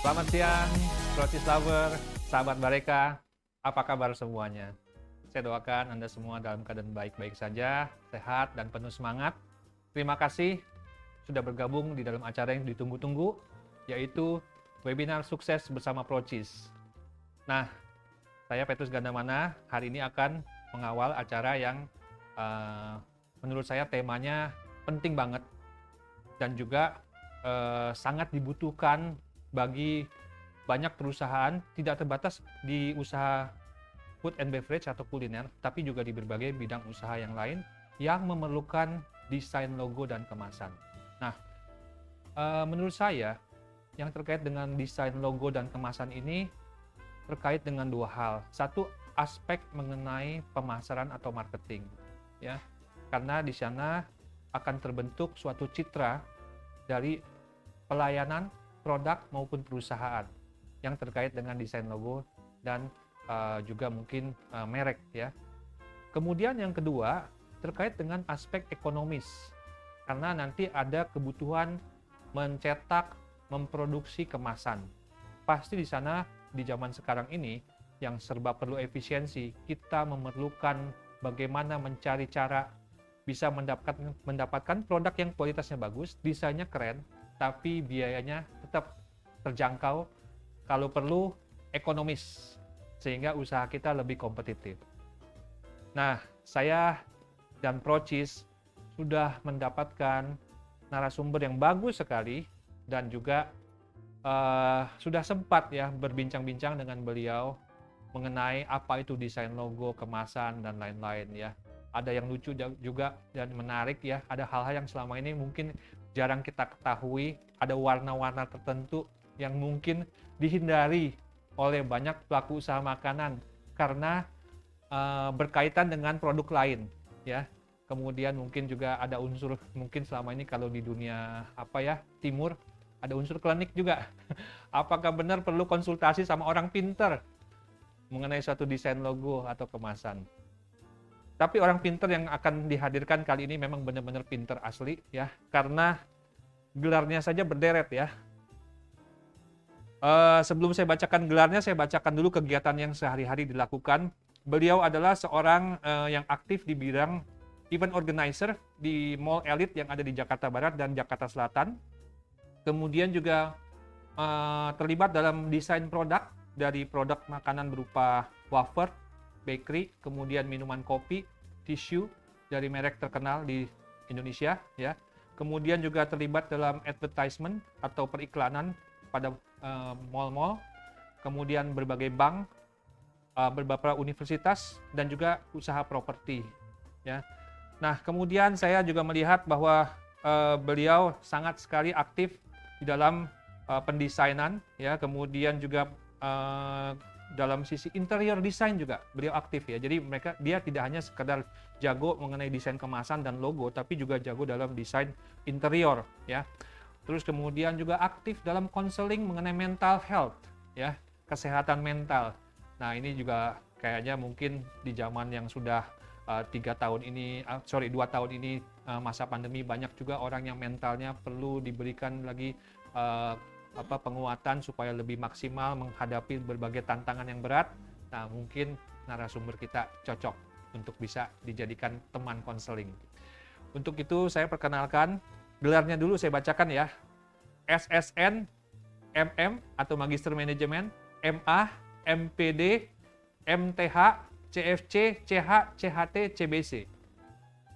Selamat siang, Procis Lover, sahabat Bareka. Apa kabar semuanya? Saya doakan Anda semua dalam keadaan baik-baik saja, sehat dan penuh semangat. Terima kasih sudah bergabung di dalam acara yang ditunggu-tunggu, yaitu webinar sukses bersama Procis. Nah, saya Petrus Gandamana hari ini akan mengawal acara yang menurut saya temanya penting banget dan juga sangat dibutuhkan bagi banyak perusahaan, tidak terbatas di usaha food and beverage atau kuliner, tapi juga di berbagai bidang usaha yang lain yang memerlukan desain logo dan kemasan. Nah, menurut saya yang terkait dengan desain logo dan kemasan ini terkait dengan dua hal. Satu, aspek mengenai pemasaran atau marketing, ya, karena di sana akan terbentuk suatu citra dari pelayanan, produk maupun perusahaan yang terkait dengan desain logo dan juga mungkin merek, ya. Kemudian yang kedua terkait dengan aspek ekonomis, karena nanti ada kebutuhan mencetak, memproduksi kemasan. Pasti di sana di zaman sekarang ini yang serba perlu efisiensi, kita memerlukan bagaimana mencari cara bisa mendapatkan produk yang kualitasnya bagus, desainnya keren, tapi biayanya tetap terjangkau, kalau perlu ekonomis, sehingga usaha kita lebih kompetitif. Nah, saya dan Procis sudah mendapatkan narasumber yang bagus sekali dan juga sudah sempat ya berbincang-bincang dengan beliau mengenai apa itu desain logo, kemasan, dan lain-lain ya. Ada yang lucu juga dan menarik ya, ada hal-hal yang selama ini mungkin jarang kita ketahui, ada warna-warna tertentu yang mungkin dihindari oleh banyak pelaku usaha makanan karena berkaitan dengan produk lain, ya. Kemudian mungkin juga ada unsur, mungkin selama ini kalau di dunia timur ada unsur klinik juga. Apakah benar perlu konsultasi sama orang pinter mengenai suatu desain logo atau kemasan? Tapi orang pinter yang akan dihadirkan kali ini memang benar-benar pinter asli ya, karena gelarnya saja berderet ya. Sebelum saya bacakan gelarnya, saya bacakan dulu kegiatan yang sehari-hari dilakukan. Beliau adalah seorang yang aktif di bidang event organizer di mall elit yang ada di Jakarta Barat dan Jakarta Selatan. Kemudian juga terlibat dalam desain produk, dari produk makanan berupa wafer, bakery, kemudian minuman kopi, tisu dari merek terkenal di Indonesia, ya. Kemudian juga terlibat dalam advertisement atau periklanan pada mall-mall, kemudian berbagai bank, beberapa universitas, dan juga usaha properti, ya. Nah, kemudian saya juga melihat bahwa beliau sangat sekali aktif di dalam pendesainan, ya. Kemudian juga dalam sisi interior design juga beliau aktif ya. Jadi dia tidak hanya sekedar jago mengenai desain kemasan dan logo, tapi juga jago dalam desain interior ya. Terus kemudian juga aktif dalam konseling mengenai mental health ya, kesehatan mental. Nah, ini juga kayaknya mungkin di zaman yang sudah 2 tahun ini masa pandemi, banyak juga orang yang mentalnya perlu diberikan lagi penguatan supaya lebih maksimal menghadapi berbagai tantangan yang berat. Nah, mungkin narasumber kita cocok untuk bisa dijadikan teman konseling. Untuk itu saya perkenalkan, gelarnya dulu saya bacakan ya. SSN, MM atau Magister Manajemen, MA, MPD, MTH, CFC, CH, CHT, CBC.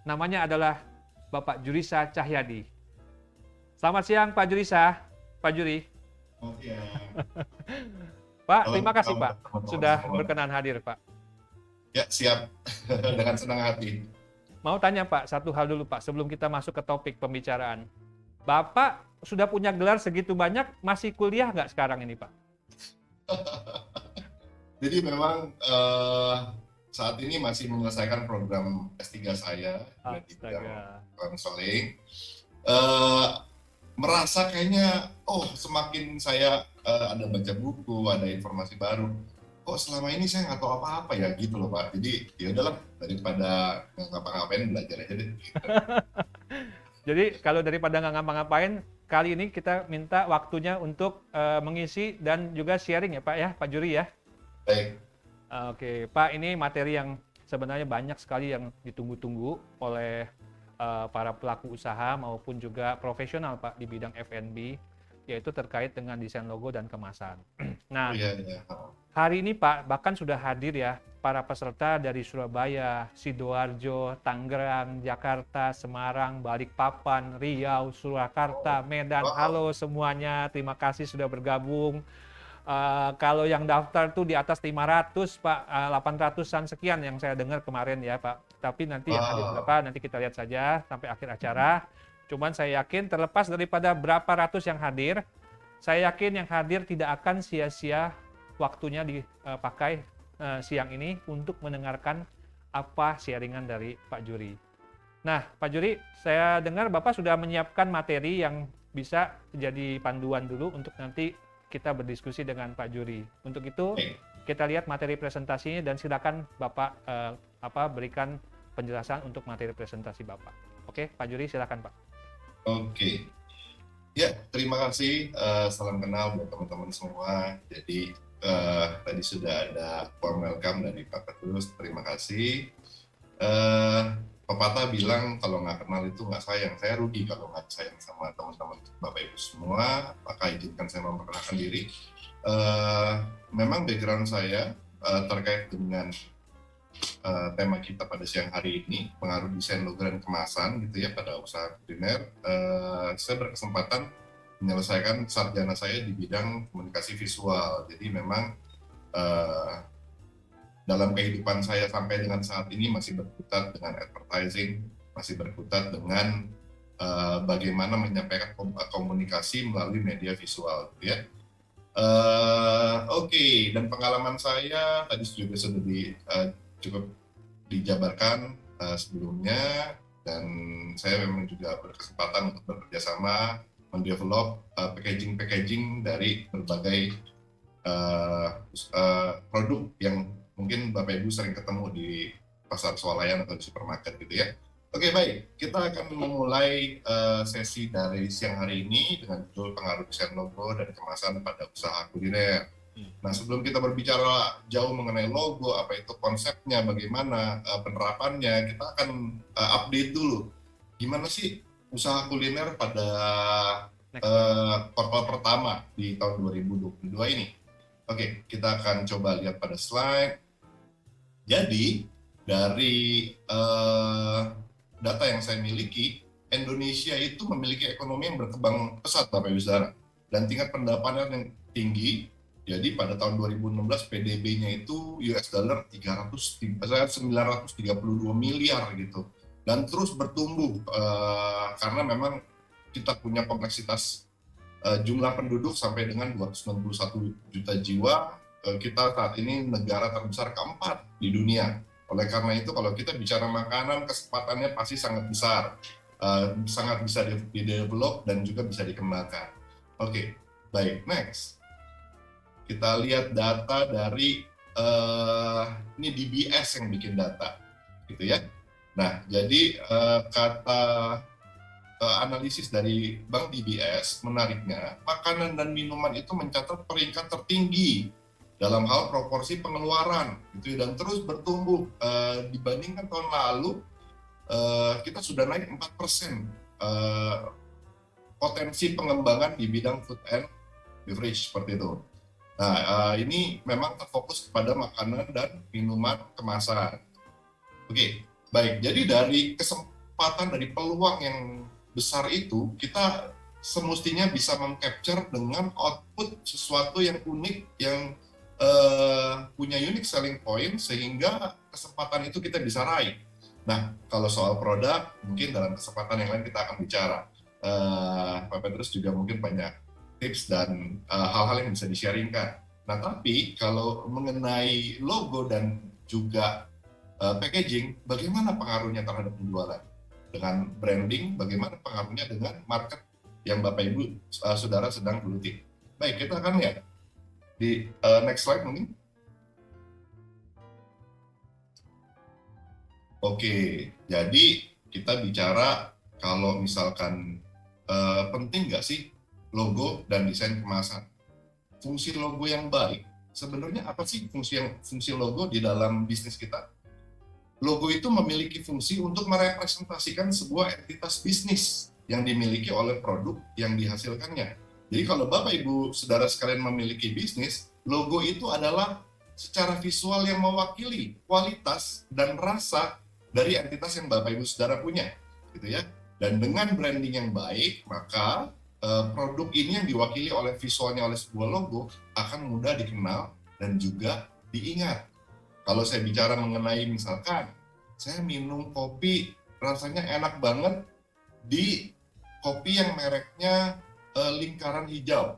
Namanya adalah Bapak Jurisa Cahyadi. Selamat siang Pak Jurisa, Pak Juri. Oh iya. Pak, terima kasih Pak sudah berkenan hadir Pak. Ya, siap. Dengan senang hati. Mau tanya Pak, satu hal dulu Pak sebelum kita masuk ke topik pembicaraan. Bapak sudah punya gelar segitu banyak, masih kuliah nggak sekarang ini Pak? Jadi memang saat ini masih menyelesaikan program S3 saya di bidang konseling. Merasa kayaknya semakin saya ada baca buku, ada informasi baru, kok selama ini saya nggak tahu apa-apa ya gitu loh Pak. Jadi ya udahlah, daripada ngapa-ngapain belajar aja deh. Jadi kalau daripada nggak ngapa-ngapain, kali ini kita minta waktunya untuk mengisi dan juga sharing ya Pak ya, Pak Juri ya. Baik. Oke, Pak, ini materi yang sebenarnya banyak sekali yang ditunggu-tunggu oleh para pelaku usaha maupun juga profesional Pak di bidang F&B, yaitu terkait dengan desain logo dan kemasan. Nah, Iya, iya. hari ini Pak, bahkan sudah hadir ya para peserta dari Surabaya, Sidoarjo, Tangerang, Jakarta, Semarang, Balikpapan, Riau, Surakarta, Medan. Wow. Halo semuanya, terima kasih sudah bergabung. Kalau yang daftar tuh di atas 500 Pak, 800-an sekian yang saya dengar kemarin ya Pak. Tapi nanti yang hadir Wow. berapa, nanti kita lihat saja sampai akhir acara. Cuman saya yakin terlepas daripada berapa ratus yang hadir, saya yakin yang hadir tidak akan sia-sia waktunya dipakai siang ini untuk mendengarkan apa sharingan dari Pak Juri. Nah, Pak Juri, saya dengar Bapak sudah menyiapkan materi yang bisa jadi panduan dulu untuk nanti kita berdiskusi dengan Pak Juri. Untuk itu, Baik. kita lihat materi presentasinya dan silakan Bapak berikan penjelasan untuk materi presentasi Bapak. Oke, Pak Juri silakan Pak. Oke. Ya, terima kasih. Salam kenal buat teman-teman semua. Jadi tadi sudah ada warm welcome dari Pak Petrus. Terima kasih. Pepatah bilang kalau nggak kenal itu nggak sayang. Saya rugi kalau nggak sayang sama teman-teman Bapak Ibu semua. Maka izinkan saya memperkenalkan diri. Memang background saya terkait dengan tema kita pada siang hari ini, pengaruh desain logo dan kemasan gitu ya pada usaha kuliner. Saya berkesempatan menyelesaikan sarjana saya di bidang komunikasi visual. Jadi memang dalam kehidupan saya sampai dengan saat ini masih berkutat dengan advertising, masih berkutat dengan bagaimana menyampaikan komunikasi melalui media visual gitu ya. Oke, dan pengalaman saya tadi juga sudah cukup dijabarkan sebelumnya, dan saya memang juga berkesempatan untuk bekerja sama mendevelop packaging dari berbagai produk yang mungkin Bapak Ibu sering ketemu di pasar swalayan atau di supermarket gitu ya. Oke, baik, kita akan memulai sesi dari siang hari ini dengan judul pengaruh desain logo dan kemasan pada usaha kuliner. Nah, sebelum kita berbicara jauh mengenai logo, apa itu konsepnya, bagaimana penerapannya, kita akan update dulu. Gimana sih usaha kuliner pada kuartal pertama di tahun 2022 ini? Oke, kita akan coba lihat pada slide. Jadi, dari data yang saya miliki, Indonesia itu memiliki ekonomi yang berkembang pesat, Bapak Ibu Saudara, dan tingkat pendapatan yang tinggi. Jadi pada tahun 2016 PDB-nya itu US dollar 932 miliar gitu, dan terus bertumbuh karena memang kita punya kompleksitas jumlah penduduk sampai dengan 291 juta jiwa. Kita saat ini negara terbesar keempat di dunia. Oleh karena itu kalau kita bicara makanan, kesempatannya pasti sangat besar, sangat bisa di-develop dan juga bisa dikembangkan. Oke, baik, next. Kita lihat data dari ini DBS yang bikin data, gitu ya. Nah, jadi kata analisis dari Bank DBS, menariknya makanan dan minuman itu mencatat peringkat tertinggi dalam hal proporsi pengeluaran, gitu ya, dan terus bertumbuh. Dibandingkan tahun lalu, kita sudah naik 4% potensi pengembangan di bidang food and beverage seperti itu. Nah, ini memang terfokus kepada makanan dan minuman kemasan. Oke, baik. Jadi dari kesempatan, dari peluang yang besar itu, kita semestinya bisa meng-capture dengan output sesuatu yang unik, yang punya unique selling point, sehingga kesempatan itu kita bisa raih. Nah, kalau soal produk, mungkin dalam kesempatan yang lain kita akan bicara. Pak Petrus juga mungkin banyak tips dan hal-hal yang bisa di-sharingkan. Nah, tapi kalau mengenai logo dan juga packaging, bagaimana pengaruhnya terhadap penjualan? Dengan branding, bagaimana pengaruhnya dengan market yang Bapak Ibu Saudara sedang geluti? Baik, kita akan lihat di next slide mungkin. Oke, jadi kita bicara kalau misalkan penting nggak sih logo dan desain kemasan? Fungsi logo yang baik, sebenarnya apa sih fungsi logo di dalam bisnis kita? Logo itu memiliki fungsi untuk merepresentasikan sebuah entitas bisnis yang dimiliki oleh produk yang dihasilkannya. Jadi kalau Bapak Ibu Saudara sekalian memiliki bisnis, logo itu adalah secara visual yang mewakili kualitas dan rasa dari entitas yang Bapak Ibu Saudara punya, gitu ya. Dan dengan branding yang baik, maka produk ini yang diwakili oleh visualnya oleh sebuah logo akan mudah dikenal dan juga diingat. Kalau saya bicara mengenai misalkan, saya minum kopi rasanya enak banget di kopi yang mereknya lingkaran hijau.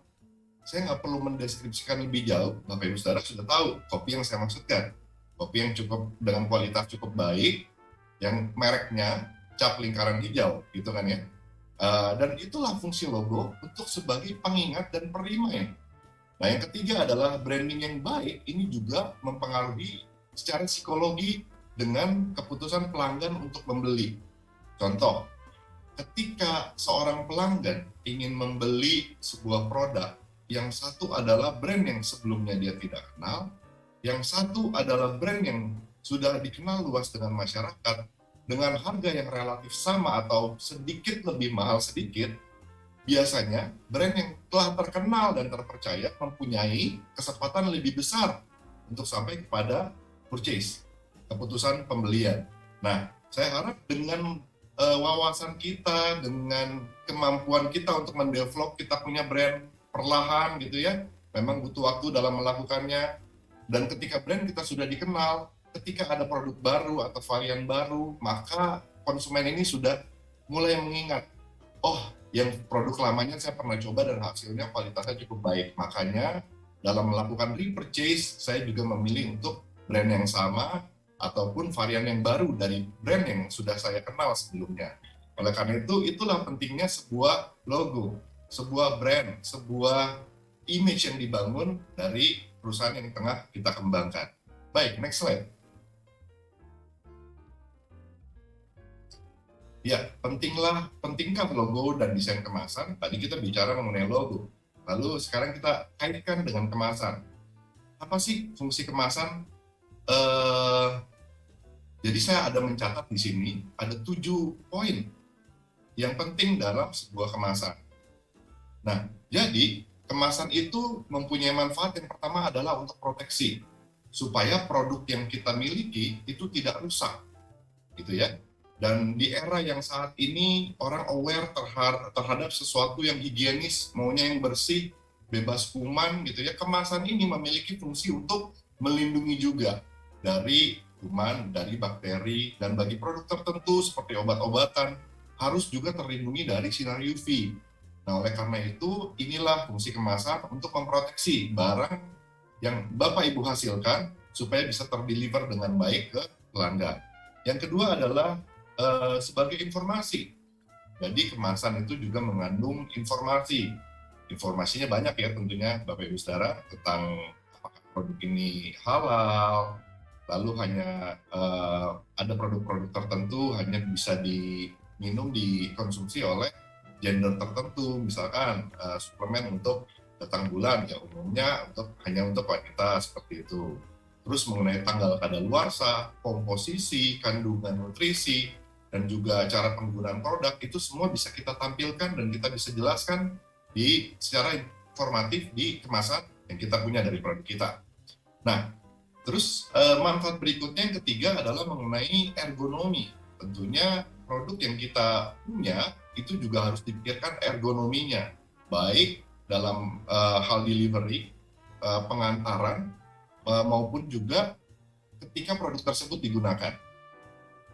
Saya nggak perlu mendeskripsikan lebih jauh, Bapak Ibu Saudara sudah tahu kopi yang saya maksudkan. Kopi yang cukup dengan kualitas cukup baik, yang mereknya cap lingkaran hijau, gitu kan ya. Dan itulah fungsi logo untuk sebagai pengingat dan perimai. Nah, yang ketiga adalah branding yang baik. Ini juga mempengaruhi secara psikologi dengan keputusan pelanggan untuk membeli. Contoh, ketika seorang pelanggan ingin membeli sebuah produk, yang satu adalah brand yang sebelumnya dia tidak kenal, yang satu adalah brand yang sudah dikenal luas dengan masyarakat, dengan harga yang relatif sama atau sedikit lebih mahal sedikit, biasanya brand yang telah terkenal dan terpercaya mempunyai kesempatan lebih besar untuk sampai kepada purchase, keputusan pembelian. Nah, saya harap dengan wawasan kita, dengan kemampuan kita untuk mendevelop kita punya brand perlahan gitu ya, memang butuh waktu dalam melakukannya, dan ketika brand kita sudah dikenal, ketika ada produk baru atau varian baru, maka konsumen ini sudah mulai mengingat, oh, yang produk lamanya saya pernah coba dan hasilnya kualitasnya cukup baik. Makanya dalam melakukan repurchase, saya juga memilih untuk brand yang sama ataupun varian yang baru dari brand yang sudah saya kenal sebelumnya. Oleh karena itu, itulah pentingnya sebuah logo, sebuah brand, sebuah image yang dibangun dari perusahaan yang tengah kita kembangkan. Baik, next slide. Ya, pentingkah logo dan desain kemasan? Tadi kita bicara mengenai logo. Lalu sekarang kita kaitkan dengan kemasan. Apa sih fungsi kemasan? Jadi saya ada mencatat di sini, ada 7 poin yang penting dalam sebuah kemasan. Nah, jadi kemasan itu mempunyai manfaat yang pertama adalah untuk proteksi, supaya produk yang kita miliki itu tidak rusak, gitu ya. Dan di era yang saat ini orang aware terhadap sesuatu yang higienis, maunya yang bersih, bebas kuman gitu ya. Kemasan ini memiliki fungsi untuk melindungi juga dari kuman, dari bakteri, dan bagi produk tertentu seperti obat-obatan harus juga terlindungi dari sinar UV. Nah, oleh karena itu inilah fungsi kemasan untuk memproteksi barang yang Bapak Ibu hasilkan supaya bisa terdeliver dengan baik ke pelanggan. Yang kedua adalah sebagai informasi. Jadi kemasan itu juga mengandung informasi. Informasinya banyak ya tentunya Bapak Ibu Saudara tentang apakah produk ini halal, lalu hanya ada produk-produk tertentu hanya bisa diminum, dikonsumsi oleh gender tertentu, misalkan suplemen untuk datang bulan ya umumnya hanya untuk wanita seperti itu. Terus mengenai tanggal kadaluarsa, komposisi, kandungan nutrisi, dan juga cara penggunaan produk, itu semua bisa kita tampilkan dan kita bisa jelaskan secara informatif di kemasan yang kita punya dari produk kita. Nah, terus manfaat berikutnya yang ketiga adalah mengenai ergonomi. Tentunya produk yang kita punya itu juga harus dipikirkan ergonominya, baik dalam hal delivery, pengantaran, maupun juga ketika produk tersebut digunakan.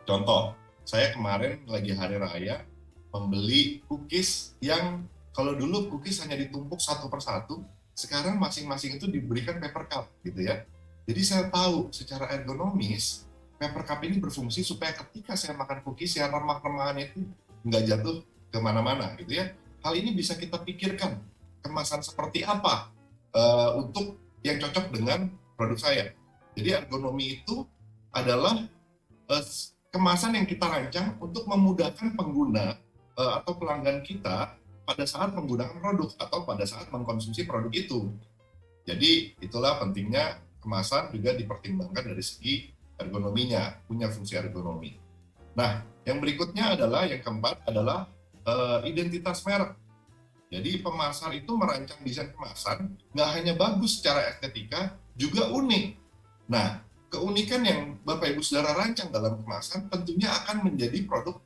Contoh, saya kemarin lagi hari raya membeli cookies yang kalau dulu cookies hanya ditumpuk satu persatu, sekarang masing-masing itu diberikan paper cup gitu ya. Jadi saya tahu secara ergonomis paper cup ini berfungsi supaya ketika saya makan cookies ya remah-remahan itu nggak jatuh kemana-mana gitu ya. Hal ini bisa kita pikirkan kemasan seperti apa untuk yang cocok dengan produk saya. Jadi ergonomi itu adalah kemasan yang kita rancang untuk memudahkan pengguna atau pelanggan kita pada saat menggunakan produk atau pada saat mengkonsumsi produk itu. Jadi itulah pentingnya kemasan juga dipertimbangkan dari segi ergonominya, punya fungsi ergonomi. Nah, yang berikutnya adalah, yang keempat adalah identitas merek. Jadi pemasar itu merancang desain kemasan nggak hanya bagus secara estetika, juga unik. Nah, keunikan yang Bapak Ibu Saudara rancang dalam kemasan tentunya akan menjadi produk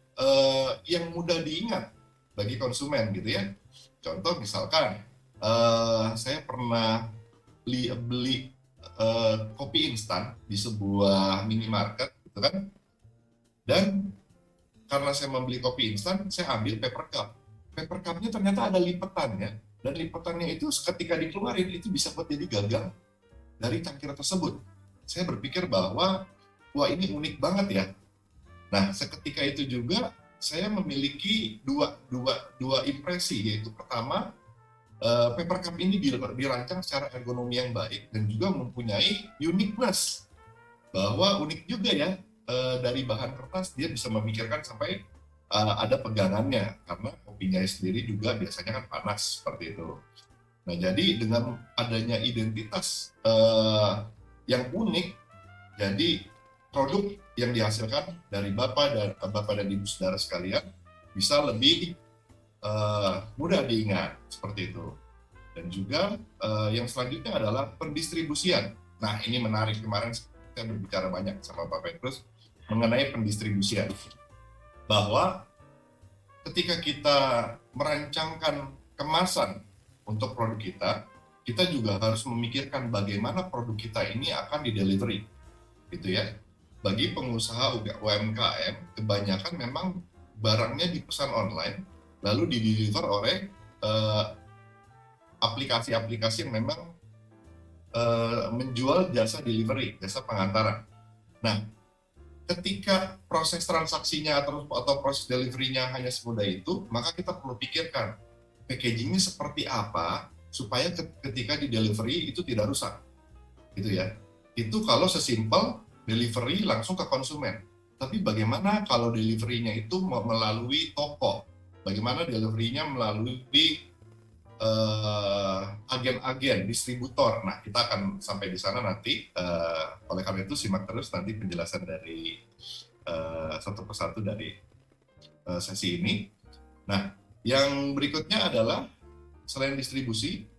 yang mudah diingat bagi konsumen gitu ya. Contoh misalkan, saya pernah beli kopi instan di sebuah minimarket gitu kan, dan karena saya membeli kopi instan, saya ambil paper cup. Paper cup-nya ternyata ada lipetannya, dan lipetannya itu ketika dikeluarin itu bisa buat jadi gagang dari cangkir tersebut. Saya berpikir bahwa wah ini unik banget ya. Nah, seketika itu juga saya memiliki dua impresi, yaitu pertama, paper cup ini dirancang secara ergonomi yang baik dan juga mempunyai uniqueness, bahwa unik juga ya, dari bahan kertas dia bisa memikirkan sampai ada pegangannya, karena kopinya sendiri juga biasanya kan panas seperti itu. Nah, jadi dengan adanya identitas yang unik, jadi produk yang dihasilkan dari Bapak dan Ibu Saudara sekalian bisa lebih mudah diingat seperti itu. Dan juga yang selanjutnya adalah pendistribusian. Nah, ini menarik, kemarin saya berbicara banyak sama Pak Petrus mengenai pendistribusian, bahwa ketika kita merancangkan kemasan untuk produk kita juga harus memikirkan bagaimana produk kita ini akan didelivery, gitu ya. Bagi pengusaha UMKM, kebanyakan memang barangnya dipesan online, lalu dideliver oleh aplikasi-aplikasi yang memang menjual jasa delivery, jasa pengantaran. Nah, ketika proses transaksinya atau proses delivery-nya hanya semudah itu, maka kita perlu pikirkan packaging-nya seperti apa supaya ketika di delivery itu tidak rusak, gitu ya. Itu kalau sesimpel delivery langsung ke konsumen. Tapi bagaimana kalau delivery-nya itu melalui toko? Bagaimana delivery-nya melalui agen-agen, distributor? Nah, kita akan sampai di sana nanti. Oleh karena itu, simak terus nanti penjelasan dari satu persatu dari sesi ini. Nah, yang berikutnya adalah selain distribusi,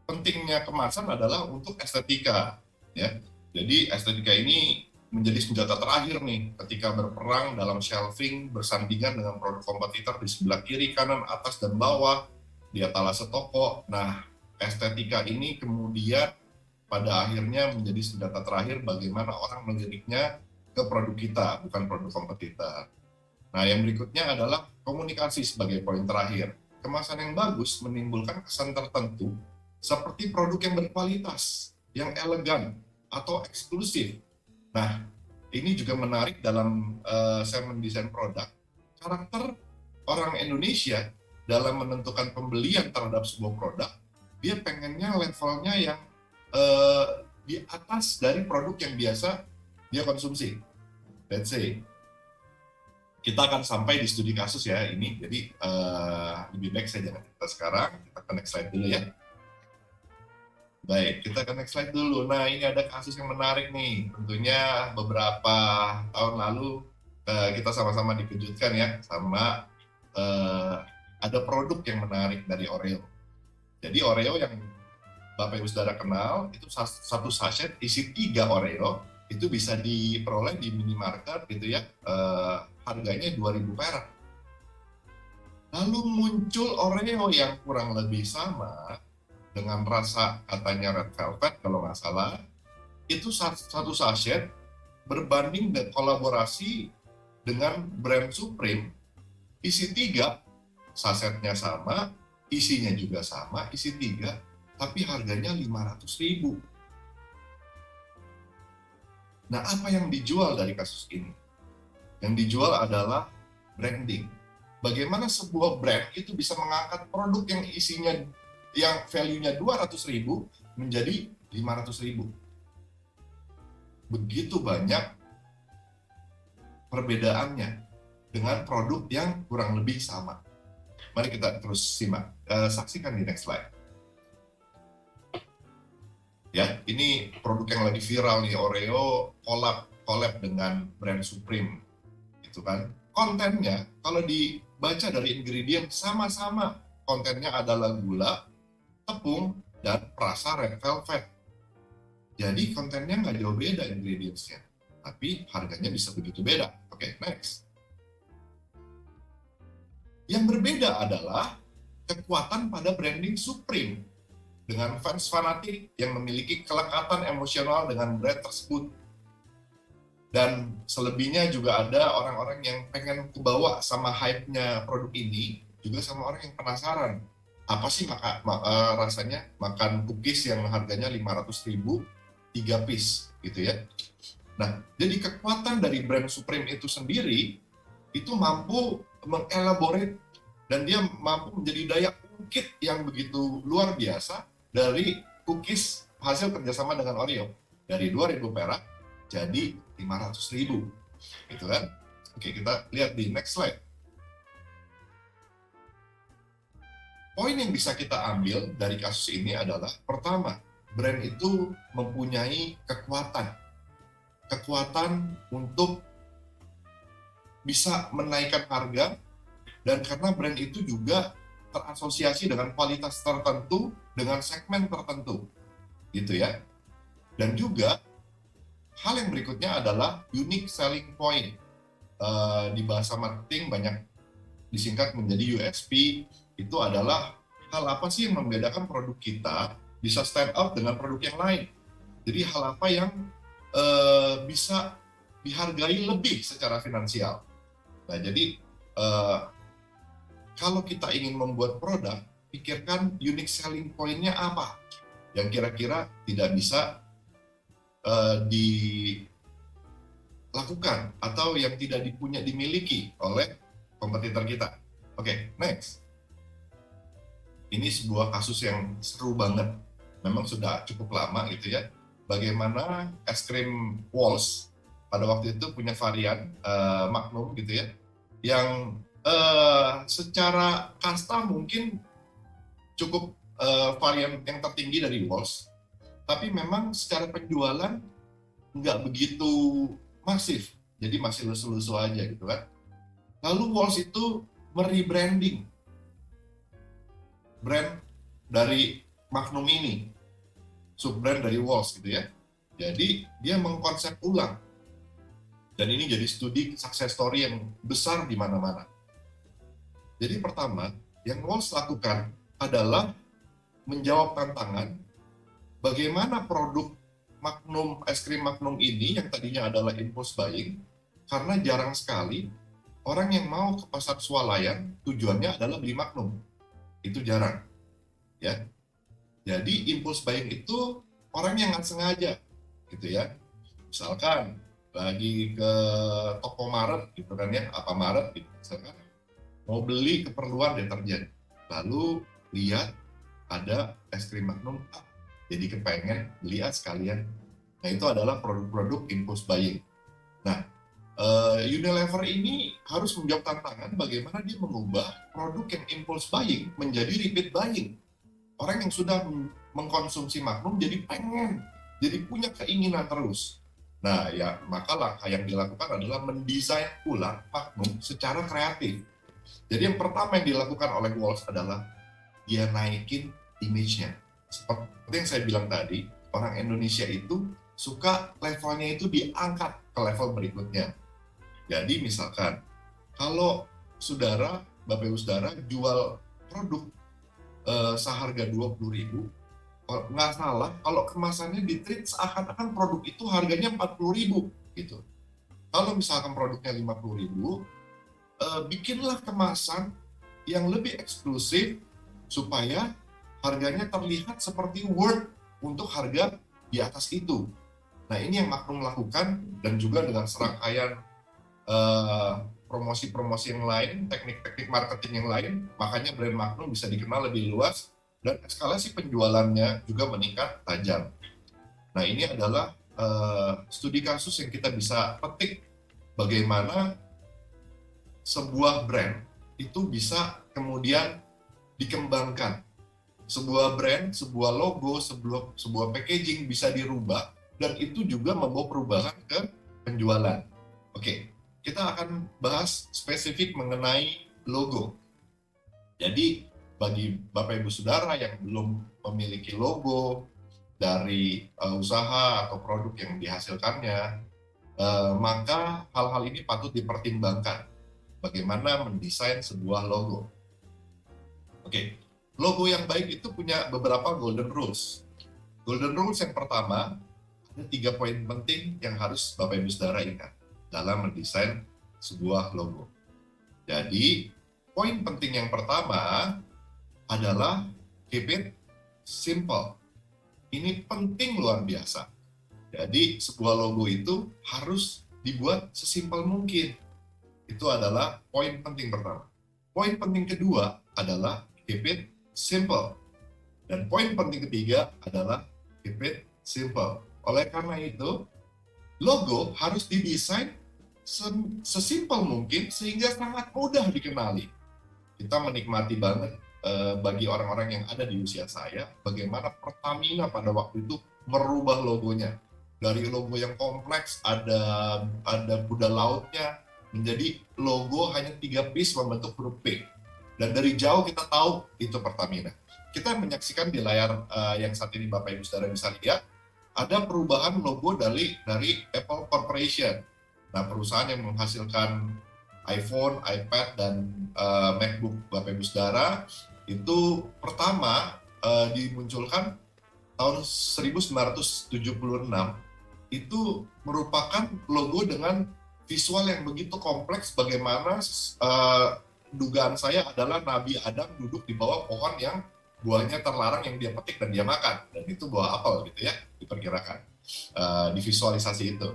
pentingnya kemasan adalah untuk estetika, ya. Jadi estetika ini menjadi senjata terakhir nih ketika berperang dalam shelving bersandingan dengan produk kompetitor di sebelah kiri, kanan, atas, dan bawah di etalase toko. Nah, estetika ini kemudian pada akhirnya menjadi senjata terakhir bagaimana orang meliriknya ke produk kita, bukan produk kompetitor. Nah, yang berikutnya adalah komunikasi sebagai poin terakhir. Kemasan yang bagus menimbulkan kesan tertentu seperti produk yang berkualitas, yang elegan, atau eksklusif. Nah, ini juga menarik dalam saya mendesain produk. Karakter orang Indonesia dalam menentukan pembelian terhadap sebuah produk, dia pengennya levelnya yang di atas dari produk yang biasa dia konsumsi. Let's say, kita akan sampai di studi kasus ya ini, jadi lebih baik saya jangan cerita sekarang, kita ke next slide dulu ya. Baik, kita ke next slide dulu. Nah, ini ada kasus yang menarik nih, tentunya beberapa tahun lalu kita sama-sama dikejutkan ya, sama ada produk yang menarik dari Oreo. Jadi Oreo yang Bapak Ibu Saudara kenal, itu satu sachet isi 3 Oreo, itu bisa diperoleh di minimarket gitu ya, harganya 2.000 perak. Lalu muncul Oreo yang kurang lebih sama dengan rasa katanya red velvet kalau nggak salah, itu satu sachet berbanding dan kolaborasi dengan brand Supreme, isi 3, sachetnya sama, isinya juga sama, isi 3, tapi harganya 500.000. Nah, apa yang dijual dari kasus ini? Yang dijual adalah branding. Bagaimana sebuah brand itu bisa mengangkat produk yang isinya, yang value-nya 200.000 menjadi 500.000. Begitu banyak perbedaannya dengan produk yang kurang lebih sama. Mari kita terus simak. Saksikan di next slide. Ya, ini produk yang lagi viral nih, Oreo collab dengan brand Supreme, gitu kan. Kontennya, kalau dibaca dari ingredient, sama-sama. Kontennya adalah gula, tepung, dan perasa red velvet. Jadi kontennya nggak jauh beda ingredients-nya, tapi harganya bisa begitu beda. Oke, next. Yang berbeda adalah kekuatan pada branding Supreme dengan fans fanatik yang memiliki kelekatan emosional dengan brand tersebut. Dan selebihnya juga ada orang-orang yang pengen kebawa sama hype-nya produk ini, juga sama orang yang penasaran. Apa sih rasanya makan cookies yang harganya 500.000, 3 piece gitu ya. Nah, jadi kekuatan dari brand Supreme itu sendiri, itu mampu mengelaborate dan dia mampu menjadi daya ungkit yang begitu luar biasa dari cookies hasil kerjasama dengan Oreo. Dari 2.000 perak jadi 500.000, gitu kan? Oke, kita lihat di next slide. Poin yang bisa kita ambil dari kasus ini adalah, pertama, brand itu mempunyai kekuatan untuk bisa menaikkan harga, dan karena brand itu juga terasosiasi dengan kualitas tertentu, dengan segmen tertentu, gitu ya. Dan juga hal yang berikutnya adalah unique selling point. Di bahasa marketing banyak disingkat menjadi USP. Itu adalah hal apa sih yang membedakan produk kita bisa stand out dengan produk yang lain. Jadi hal apa yang bisa dihargai lebih secara finansial. Nah, jadi kalau kita ingin membuat produk, pikirkan unique selling point-nya apa yang kira-kira tidak bisa dilakukan atau yang tidak dimiliki oleh kompetitor kita. Oke, next. Ini sebuah kasus yang seru banget. Memang sudah cukup lama gitu ya. Bagaimana es krim Walls pada waktu itu punya varian Magnum gitu ya, yang secara kasta mungkin cukup varian yang tertinggi dari Walls, tapi memang secara penjualan nggak begitu masif, jadi masih lusu-lusu aja gitu kan. Lalu Walls itu merebranding brand dari Magnum ini, sub-brand dari Walls gitu ya. Jadi dia mengkonsep ulang, dan ini jadi studi success story yang besar di mana-mana. Jadi pertama, yang Walls lakukan adalah menjawab tantangan bagaimana produk Magnum, es krim Magnum ini yang tadinya adalah impulse buying, karena jarang sekali orang yang mau ke pasar swalayan tujuannya adalah beli Magnum. Itu jarang, ya. Jadi impulse buying itu orang yang nggak sengaja, gitu ya. Misalkan lagi ke toko Maret, gitu kan ya, apa Maret, gitu, misalkan mau beli keperluan deterjen, lalu lihat ada es krim Magnum, jadi kepengen beli sekalian. Nah, itu adalah produk-produk impulse buying. Nah, Unilever ini harus menjawab tantangan bagaimana dia mengubah produk yang impulse buying menjadi repeat buying. Orang yang sudah mengkonsumsi Magnum jadi pengen, jadi punya keinginan terus. Nah, ya maka langkah yang dilakukan adalah mendesain ulang Magnum secara kreatif. Jadi yang pertama yang dilakukan oleh Walls adalah dia naikin image-nya. Seperti yang saya bilang tadi, orang Indonesia itu suka levelnya itu diangkat ke level berikutnya. Jadi misalkan, kalau saudara, Bapak Ibu Saudara, jual produk seharga 20.000, nggak salah kalau kemasannya di-treat seakan-akan produk itu harganya 40.000 gitu. Kalau misalkan produknya 50.000, bikinlah kemasan yang lebih eksklusif supaya harganya terlihat seperti worth untuk harga di atas itu. Nah, ini yang Magnum lakukan, dan juga dengan serangkaian promosi-promosi yang lain, teknik-teknik marketing yang lain, makanya brand Magnum bisa dikenal lebih luas dan eskalasi penjualannya juga meningkat tajam. Nah, ini adalah studi kasus yang kita bisa petik bagaimana sebuah brand itu bisa kemudian dikembangkan. Sebuah brand, sebuah logo, sebuah packaging bisa dirubah, dan itu juga membawa perubahan ke penjualan. Oke, kita akan bahas spesifik mengenai logo. Jadi, bagi Bapak Ibu Saudara yang belum memiliki logo dari usaha atau produk yang dihasilkannya, maka hal-hal ini patut dipertimbangkan. Bagaimana mendesain sebuah logo. Oke, logo yang baik itu punya beberapa golden rules. Golden rules yang pertama, ada 3 poin penting yang harus Bapak Ibu Saudara ingat dalam mendesain sebuah logo. Jadi, poin penting yang pertama adalah keep it simple. Ini penting luar biasa. Jadi, sebuah logo itu harus dibuat sesimpel mungkin. Itu adalah poin penting pertama. Poin penting kedua adalah keep it simple. Dan poin penting ketiga adalah keep it simple. Oleh karena itu, logo harus didesain sesimpel mungkin sehingga sangat mudah dikenali. Kita menikmati banget bagi orang-orang yang ada di usia saya, bagaimana Pertamina pada waktu itu merubah logonya. Dari logo yang kompleks, ada kuda lautnya, menjadi logo hanya 3 piece membentuk huruf P. Dan dari jauh kita tahu itu Pertamina. Kita menyaksikan di layar yang saat ini Bapak Ibu Saudara bisa lihat, ada perubahan logo dari Apple Corporation. Nah, perusahaan yang menghasilkan iPhone, iPad, dan MacBook Bapak Ibu Saudara, itu pertama dimunculkan tahun 1976, itu merupakan logo dengan visual yang begitu kompleks, bagaimana dugaan saya adalah Nabi Adam duduk di bawah pohon yang buahnya terlarang yang dia petik dan dia makan, dan itu buah apel gitu ya, diperkirakan di visualisasi itu.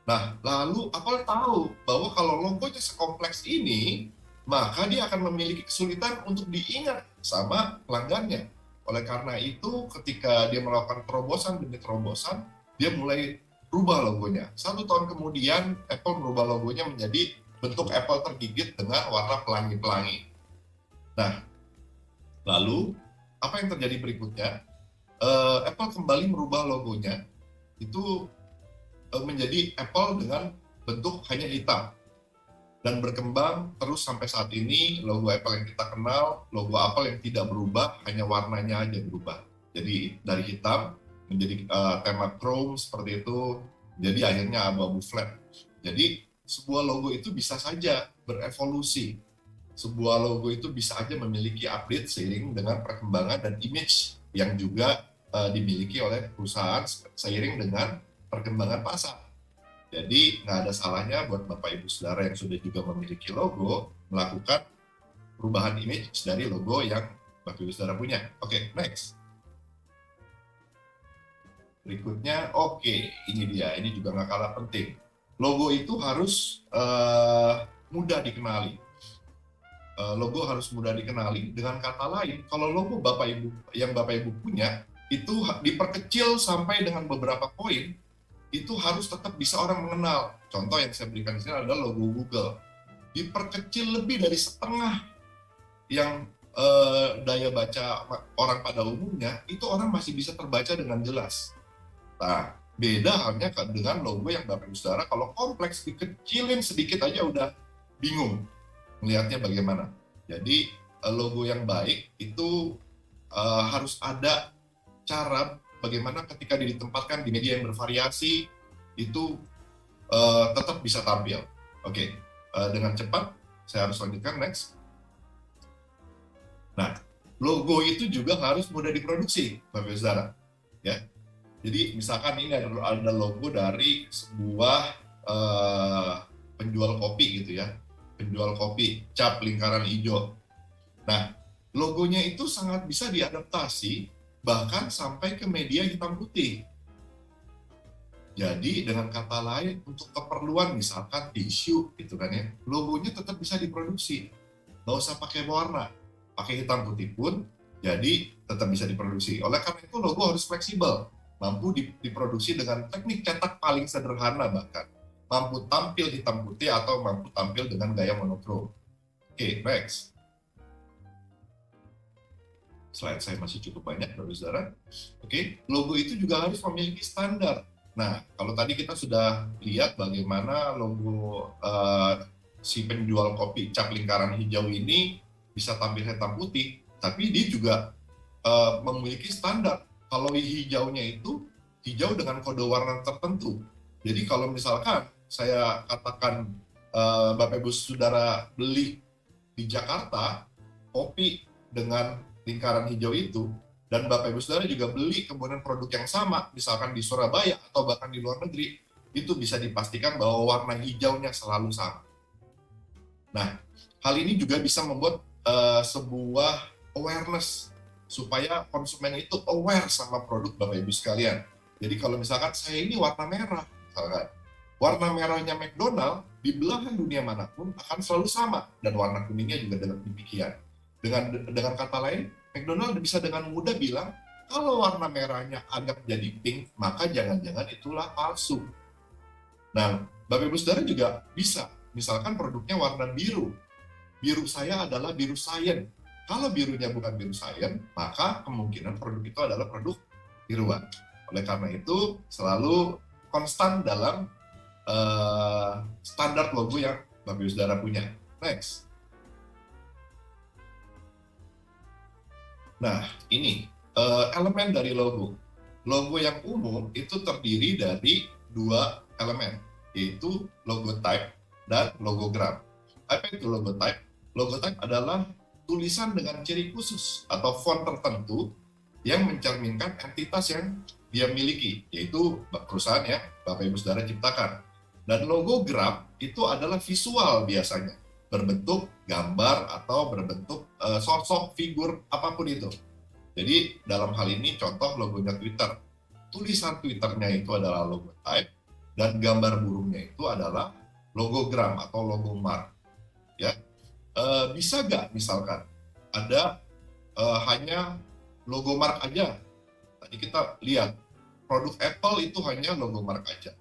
Nah, lalu Apple tahu bahwa kalau logonya sekompleks ini, maka dia akan memiliki kesulitan untuk diingat sama pelanggannya. Oleh karena itu, ketika dia melakukan terobosan demi terobosan, dia mulai rubah logonya. 1 tahun kemudian, Apple merubah logonya menjadi bentuk apple tergigit dengan warna pelangi-pelangi. Nah, lalu apa yang terjadi berikutnya? Apple kembali merubah logonya, itu menjadi Apple dengan bentuk hanya hitam, dan berkembang terus sampai saat ini. Logo Apple yang kita kenal, logo Apple yang tidak berubah, hanya warnanya aja berubah. Jadi dari hitam menjadi tema chrome seperti itu, jadi akhirnya abu-abu flat. Jadi sebuah logo itu bisa saja berevolusi. Sebuah logo itu bisa saja memiliki update seiring dengan perkembangan dan image yang juga dimiliki oleh perusahaan seiring dengan perkembangan pasar. Jadi nggak ada salahnya buat Bapak Ibu Saudara yang sudah juga memiliki logo melakukan perubahan image dari logo yang Bapak Ibu Saudara punya. Oke, next. Berikutnya, ini dia. Ini juga nggak kalah penting. Logo itu harus mudah dikenali. Logo harus mudah dikenali. Dengan kata lain, kalau logo Bapak Ibu punya itu diperkecil sampai dengan beberapa poin, itu harus tetap bisa orang mengenal. Contoh yang saya berikan di sini adalah logo Google. Diperkecil lebih dari setengah yang daya baca orang pada umumnya, itu orang masih bisa terbaca dengan jelas. Nah, beda halnya dengan logo yang Bapak Ibu Saudara, kalau kompleks dikecilin sedikit aja udah bingung melihatnya bagaimana. Jadi logo yang baik itu harus ada cara bagaimana ketika ditempatkan di media yang bervariasi itu tetap bisa tampil. Oke, dengan cepat saya harus lanjutkan, next. Nah, logo itu juga harus mudah diproduksi, Bapak Ibu Saudara. Ya. Jadi misalkan ini ada logo dari sebuah penjual kopi gitu ya, penjual kopi, cap lingkaran hijau. Nah, logonya itu sangat bisa diadaptasi bahkan sampai ke media hitam putih. Jadi dengan kata lain, untuk keperluan misalkan tisu gitu kan ya, logonya tetap bisa diproduksi. Nggak usah pakai warna, pakai hitam putih pun jadi tetap bisa diproduksi. Oleh karena itu logo harus fleksibel, mampu diproduksi dengan teknik cetak paling sederhana, bahkan mampu tampil hitam putih atau mampu tampil dengan gaya monokrom. Oke, next. slide saya masih cukup banyak, Saudara. Oke, logo itu juga harus memiliki standar. Nah, kalau tadi kita sudah lihat bagaimana logo si penjual kopi cap lingkaran hijau ini bisa tampil hitam putih, tapi dia juga memiliki standar. Kalau hijaunya itu hijau dengan kode warna tertentu. Jadi kalau misalkan saya katakan Bapak Ibu Saudara beli di Jakarta kopi dengan lingkaran hijau itu, dan Bapak Ibu Saudara juga beli kemudian produk yang sama, misalkan di Surabaya atau bahkan di luar negeri, itu bisa dipastikan bahwa warna hijaunya selalu sama. Nah, hal ini juga bisa membuat sebuah awareness supaya konsumen itu aware sama produk Bapak Ibu sekalian. Jadi kalau misalkan saya ini warna merah, misalkan warna merahnya McDonald di belahan dunia manapun akan selalu sama, dan warna kuningnya juga demikian. Dengan kata lain, McDonald bisa dengan mudah bilang kalau warna merahnya agak jadi pink, maka jangan-jangan itulah palsu. Nah, Bapak Ibu Saudara juga bisa, misalkan produknya warna biru. Biru saya adalah biru sains. Kalau birunya bukan biru sains, maka kemungkinan produk itu adalah produk biruan. Oleh karena itu, selalu konstan dalam standar logo yang Bapak Ibu Saudara punya. Next. Nah, ini elemen dari logo. Logo yang umum itu terdiri dari dua elemen, yaitu logotype dan logogram. Apa itu logotype? Logotype adalah tulisan dengan ciri khusus atau font tertentu yang mencerminkan entitas yang dia miliki, yaitu perusahaan yang Bapak Ibu Saudara ciptakan. Dan logogram itu adalah visual biasanya, berbentuk gambar atau berbentuk sosok, figur, apapun itu. Jadi dalam hal ini contoh logonya Twitter. Tulisan Twitternya itu adalah logotype, dan gambar burungnya itu adalah logogram atau logo mark. Ya, bisa nggak misalkan ada hanya logo mark aja? Tadi kita lihat produk Apple itu hanya logo mark aja.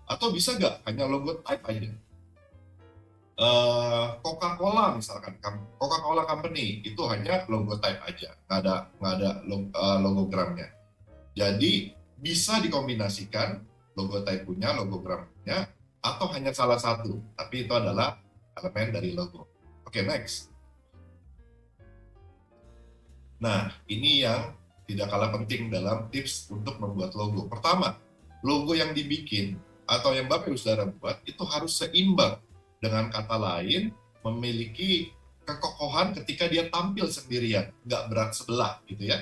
Atau bisa nggak hanya logotype aja? Coca-Cola misalkan, Coca-Cola Company itu hanya logotype aja, nggak ada logogramnya. Jadi bisa dikombinasikan logotype-nya, logogramnya, atau hanya salah satu, tapi itu adalah elemen dari logo. Oke, next. Nah, ini yang tidak kalah penting dalam tips untuk membuat logo. Pertama, logo yang dibikin atau yang Bapak Ibu Saudara buat itu harus seimbang. Dengan kata lain, memiliki kekokohan ketika dia tampil sendirian, nggak berat sebelah gitu ya.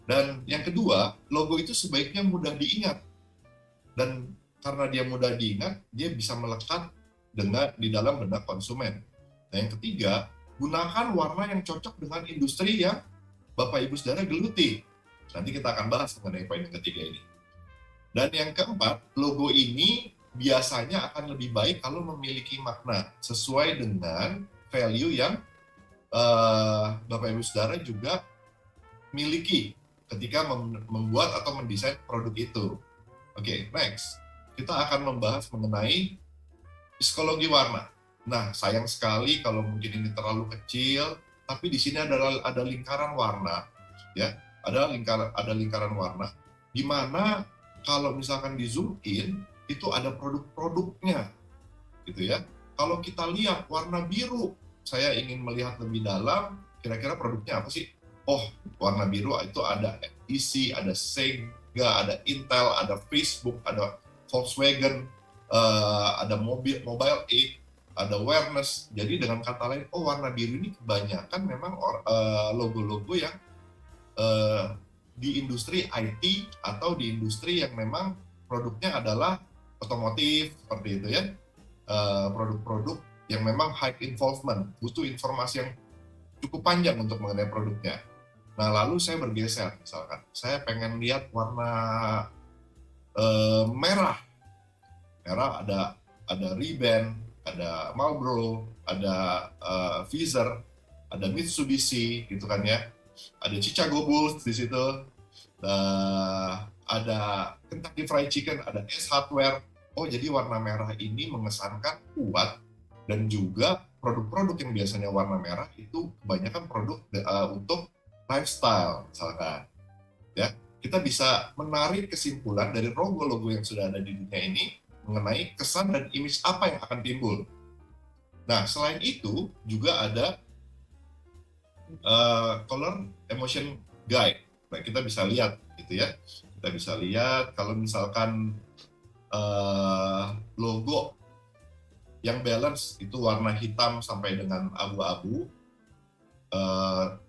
Dan yang kedua, logo itu sebaiknya mudah diingat. Dan karena dia mudah diingat, dia bisa melekat di dalam benak konsumen. Nah, yang ketiga, gunakan warna yang cocok dengan industri yang Bapak Ibu Saudara geluti. Nanti kita akan bahas mengenai poin yang ketiga ini. Dan yang keempat, logo ini biasanya akan lebih baik kalau memiliki makna sesuai dengan value yang Bapak Ibu Saudara juga miliki ketika membuat atau mendesain produk itu. Oke, next. Kita akan membahas mengenai psikologi warna. Nah, sayang sekali kalau mungkin ini terlalu kecil, tapi di sini ada lingkaran warna, ya, ada lingkaran warna, di mana kalau misalkan di zoom in itu ada produk-produknya, gitu ya. Kalau kita lihat warna biru, saya ingin melihat lebih dalam, kira-kira produknya apa sih? Oh, warna biru itu ada FTC, ada Sega, ada Intel, ada Facebook, ada Volkswagen, ada Mobile 8, ada awareness. Jadi dengan kata lain, oh warna biru ini kebanyakan memang logo-logo yang di industri IT atau di industri yang memang produknya adalah otomotif seperti itu ya, produk-produk yang memang high involvement, butuh informasi yang cukup panjang untuk mengenai produknya. Nah lalu saya bergeser, misalkan saya pengen lihat warna merah ada Ray-Ban, ada Marlboro, ada Pfizer, ada Mitsubishi, gitu kan ya. Ada Chicago Bulls di situ, ada Kentucky Fried Chicken, ada S Hardware. Oh, jadi warna merah ini mengesankan kuat, dan juga produk-produk yang biasanya warna merah itu kebanyakan produk untuk lifestyle misalkan, ya kita bisa menarik kesimpulan dari logo-logo yang sudah ada di dunia ini mengenai kesan dan image apa yang akan timbul. Nah, selain itu juga ada color emotion guide. Nah, kita bisa lihat gitu ya. Kita bisa lihat kalau misalkan logo yang balance itu warna hitam sampai dengan abu-abu,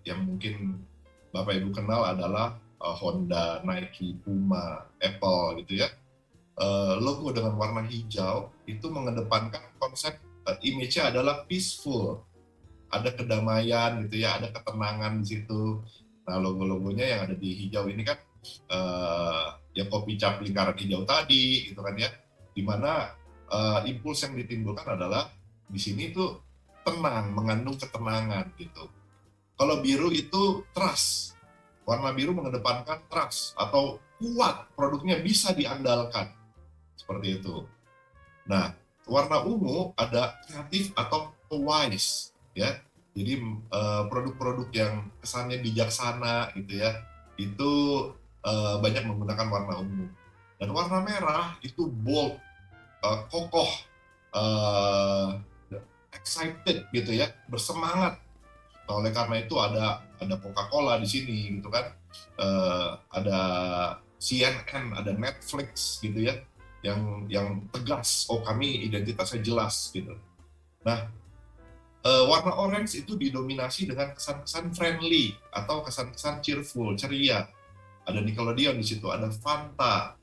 yang mungkin Bapak Ibu kenal adalah Honda, Nike, Puma, Apple gitu ya. Logo dengan warna hijau itu mengedepankan konsep image-nya adalah peaceful, ada kedamaian gitu ya, ada ketenangan di situ. Nah, logo-logonya yang ada di hijau ini kan ya kopi cap lingkaran hijau tadi gitu kan ya, dimana impuls yang ditimbulkan adalah di sini tuh tenang, mengandung ketenangan gitu. Kalau biru itu trust, warna biru mengedepankan trust atau kuat, produknya bisa diandalkan seperti itu. Nah, warna ungu ada kreatif atau wise ya. Jadi produk-produk yang kesannya bijaksana gitu ya, itu banyak menggunakan warna ungu. Dan warna merah itu bold, kokoh, excited gitu ya, bersemangat. Nah, oleh karena itu ada Coca-Cola di sini gitu kan, ada CNN, ada Netflix gitu ya, yang tegas, oh kami identitasnya jelas gitu. Nah, warna orange itu didominasi dengan kesan-kesan friendly atau kesan-kesan cheerful, ceria. Ada Nickelodeon di situ, ada Fanta,